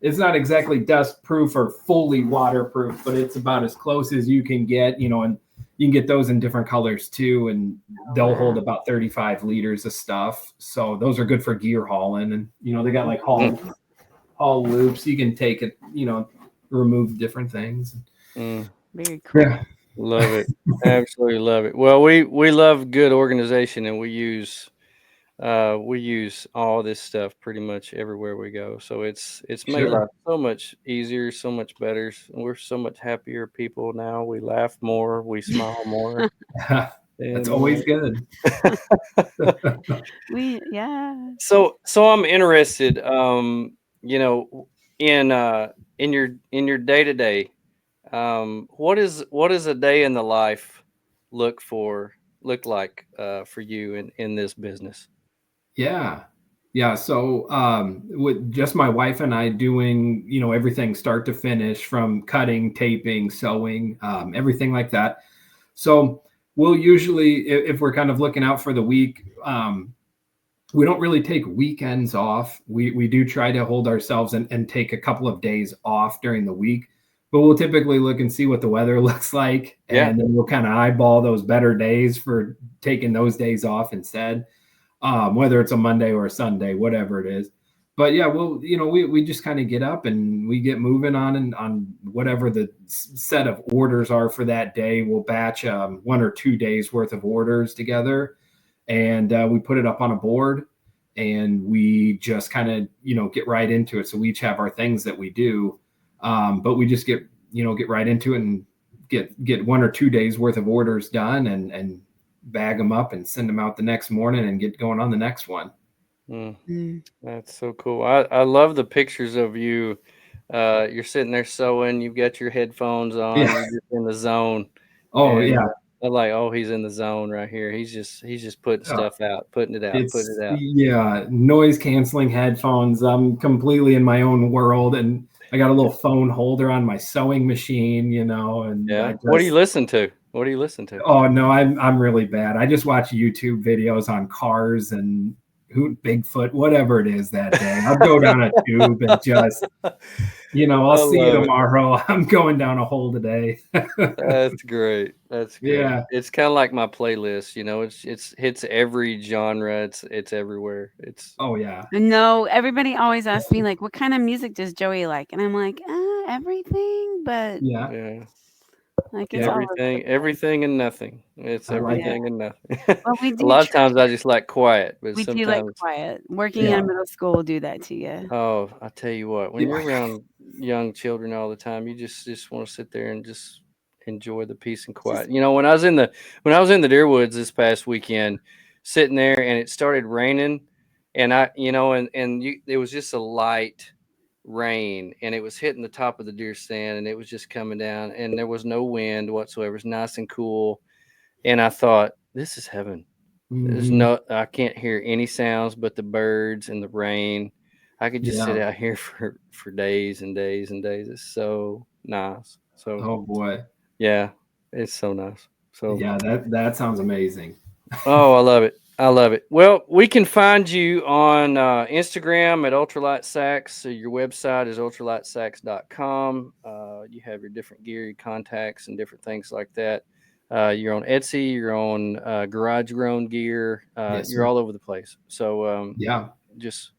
S2: it's not exactly dust proof or fully waterproof, but it's about as close as you can get, and you can get those in different colors too, and they'll hold about 35 liters of stuff. So those are good for gear hauling, and they got like haul loops. You can take it, remove different things.
S1: Very cool.
S2: Yeah.
S3: Love it. Absolutely love it. Well, we love good organization, and we use all this stuff pretty much everywhere we go. So it's made life so much easier, so much better. We're so much happier people now. We laugh more, we smile more.
S2: That's always good.
S3: So I'm interested, in your day-to-day. What is a day in the life look look like for you in this business?
S2: Yeah. Yeah. So with just my wife and I doing, everything start to finish from cutting, taping, sewing, everything like that. So we'll usually, if we're kind of looking out for the week, we don't really take weekends off. We do try to hold ourselves and take a couple of days off during the week, but we'll typically look and see what the weather looks like.
S3: Yeah.
S2: And then we'll kind of eyeball those better days for taking those days off instead, whether it's a Monday or a Sunday, whatever it is. But yeah, we just kind of get up and we get moving on whatever the set of orders are for that day. We'll batch 1 or 2 days worth of orders together, and we put it up on a board, and we just kind of get right into it. So we each have our things that we do, but we just get right into it and get 1 or 2 days worth of orders done, and bag them up and send them out the next morning and get going on the next one.
S3: That's so cool. I love the pictures of you. You're sitting there sewing. You've got your headphones on.
S2: Yeah.
S3: You're just in the zone.
S2: Oh,
S3: And
S2: yeah.
S3: I'm like, oh, he's in the zone right here. He's just putting stuff out, putting it out, putting
S2: It's
S3: it out.
S2: yeah, noise canceling headphones. I'm completely in my own world, and I got a little phone holder on my sewing machine, and
S3: Yeah.
S2: I just,
S3: What do you listen to? What do you listen to?
S2: oh no, I'm really bad. I just watch YouTube videos on cars and Bigfoot, whatever it is that day. I'll go down a tube and just, I'll see you tomorrow. I'm going down a hole today.
S3: That's great. That's great.
S2: Yeah.
S3: It's kind of like my playlist. It's hits every genre. It's everywhere.
S2: Oh yeah.
S1: No, everybody always asks me like, "What kind of music does Joey like?" And I'm like, everything, but
S3: Yeah.
S1: like it's all over the place.
S3: Everything and nothing. It's
S2: I like
S3: everything and nothing.
S1: Well, we
S3: A
S1: do
S3: lot of times I just like quiet, but
S1: we do like
S3: sometimes,
S1: quiet. Working in
S2: Yeah.
S1: a middle school will do that to you.
S3: oh, I tell you what, when
S2: Yeah.
S3: you're around young children all the time, you just want to sit there and just enjoy the peace and quiet. When I was in the Deerwoods this past weekend, sitting there and it started raining, and it was just a light rain, and it was hitting the top of the deer stand, and it was just coming down, and there was no wind whatsoever. It was nice and cool, and I thought, this is heaven. I can't hear any sounds but the birds and the rain. I could just sit
S2: Yeah.
S3: out here for days and days and days. It's so nice. So
S2: Oh boy.
S3: yeah, it's so nice. So
S2: Yeah, that sounds amazing.
S3: oh, I love it. I love it. Well, we can find you on Instagram at UltraliteSacks. So your website is ultralitesacks.com. You have your different gear, your contacts, and different things like that. You're on Etsy. You're on Garage Grown Gear.
S2: Yes,
S3: You're
S2: sir.
S3: all over the place. So
S2: Yeah.
S3: just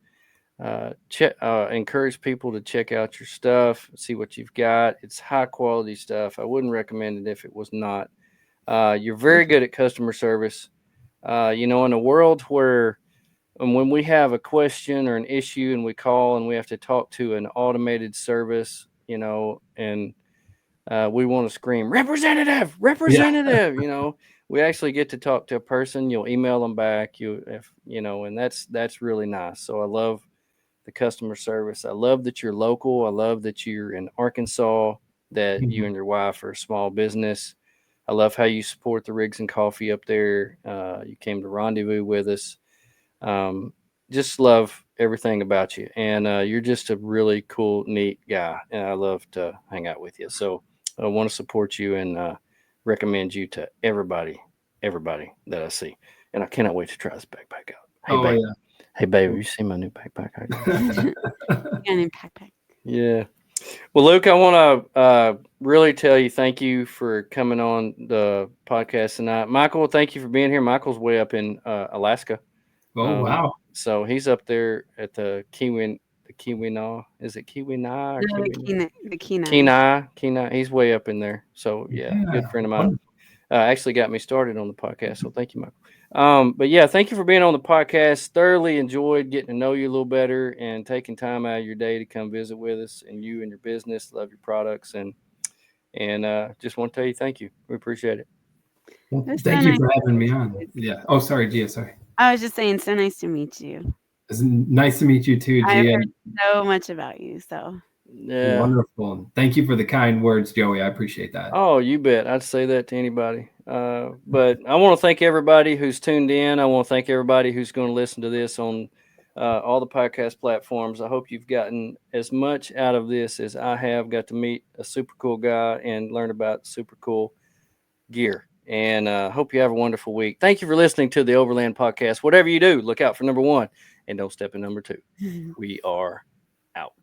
S3: encourage people to check out your stuff, see what you've got. It's high quality stuff. I wouldn't recommend it if it was not. You're very good at customer service. In a world where when we have a question or an issue and we call and we have to talk to an automated service, and we want to scream, representative, we actually get to talk to a person. You'll email them back, and that's really nice. So I love the customer service. I love that you're local. I love that you're in Arkansas, that you and your wife are a small business. I love how you support the Rigs and Coffee up there. You came to rendezvous with us. Just love everything about you. And you're just a really cool, neat guy. And I love to hang out with you. So I want to support you and recommend you to everybody that I see. And I cannot wait to try this backpack out. Hey,
S2: Oh
S3: babe.
S2: yeah.
S3: Hey, babe, have you seen my new backpack I got?
S1: And in backpack.
S3: Yeah. Well, Luke, I want to really tell you thank you for coming on the podcast tonight. Michael, thank you for being here. Michael's way up in Alaska.
S2: Oh wow.
S3: So he's up there at the Keweenaw. Is it Keweenaw or
S1: The Kenai.
S3: Kenai. He's way up in there. So yeah, good friend of mine. Actually got me started on the podcast. So thank you, Michael. But yeah, thank you for being on the podcast. Thoroughly enjoyed getting to know you a little better and taking time out of your day to come visit with us and you and your business. Love your products and just want to tell you thank you. We appreciate it.
S2: Well, thank you for having me on. Yeah. Oh, sorry, Gia. Sorry.
S1: I was just saying, so nice to meet you.
S2: It's nice to meet you too,
S1: I've
S2: Gia.
S1: heard so much about you. So
S3: Yeah.
S2: Wonderful. Thank you for the kind words, Joey. I appreciate that.
S3: Oh, you bet. I'd say that to anybody. But I want to thank everybody who's tuned in. I want to thank everybody who's going to listen to this on all the podcast platforms. I hope you've gotten as much out of this as I have. Got to meet a super cool guy and learn about super cool gear. And hope you have a wonderful week. Thank you for listening to the Overland podcast. Whatever you do, look out for number 1 and don't step in number 2. We are out.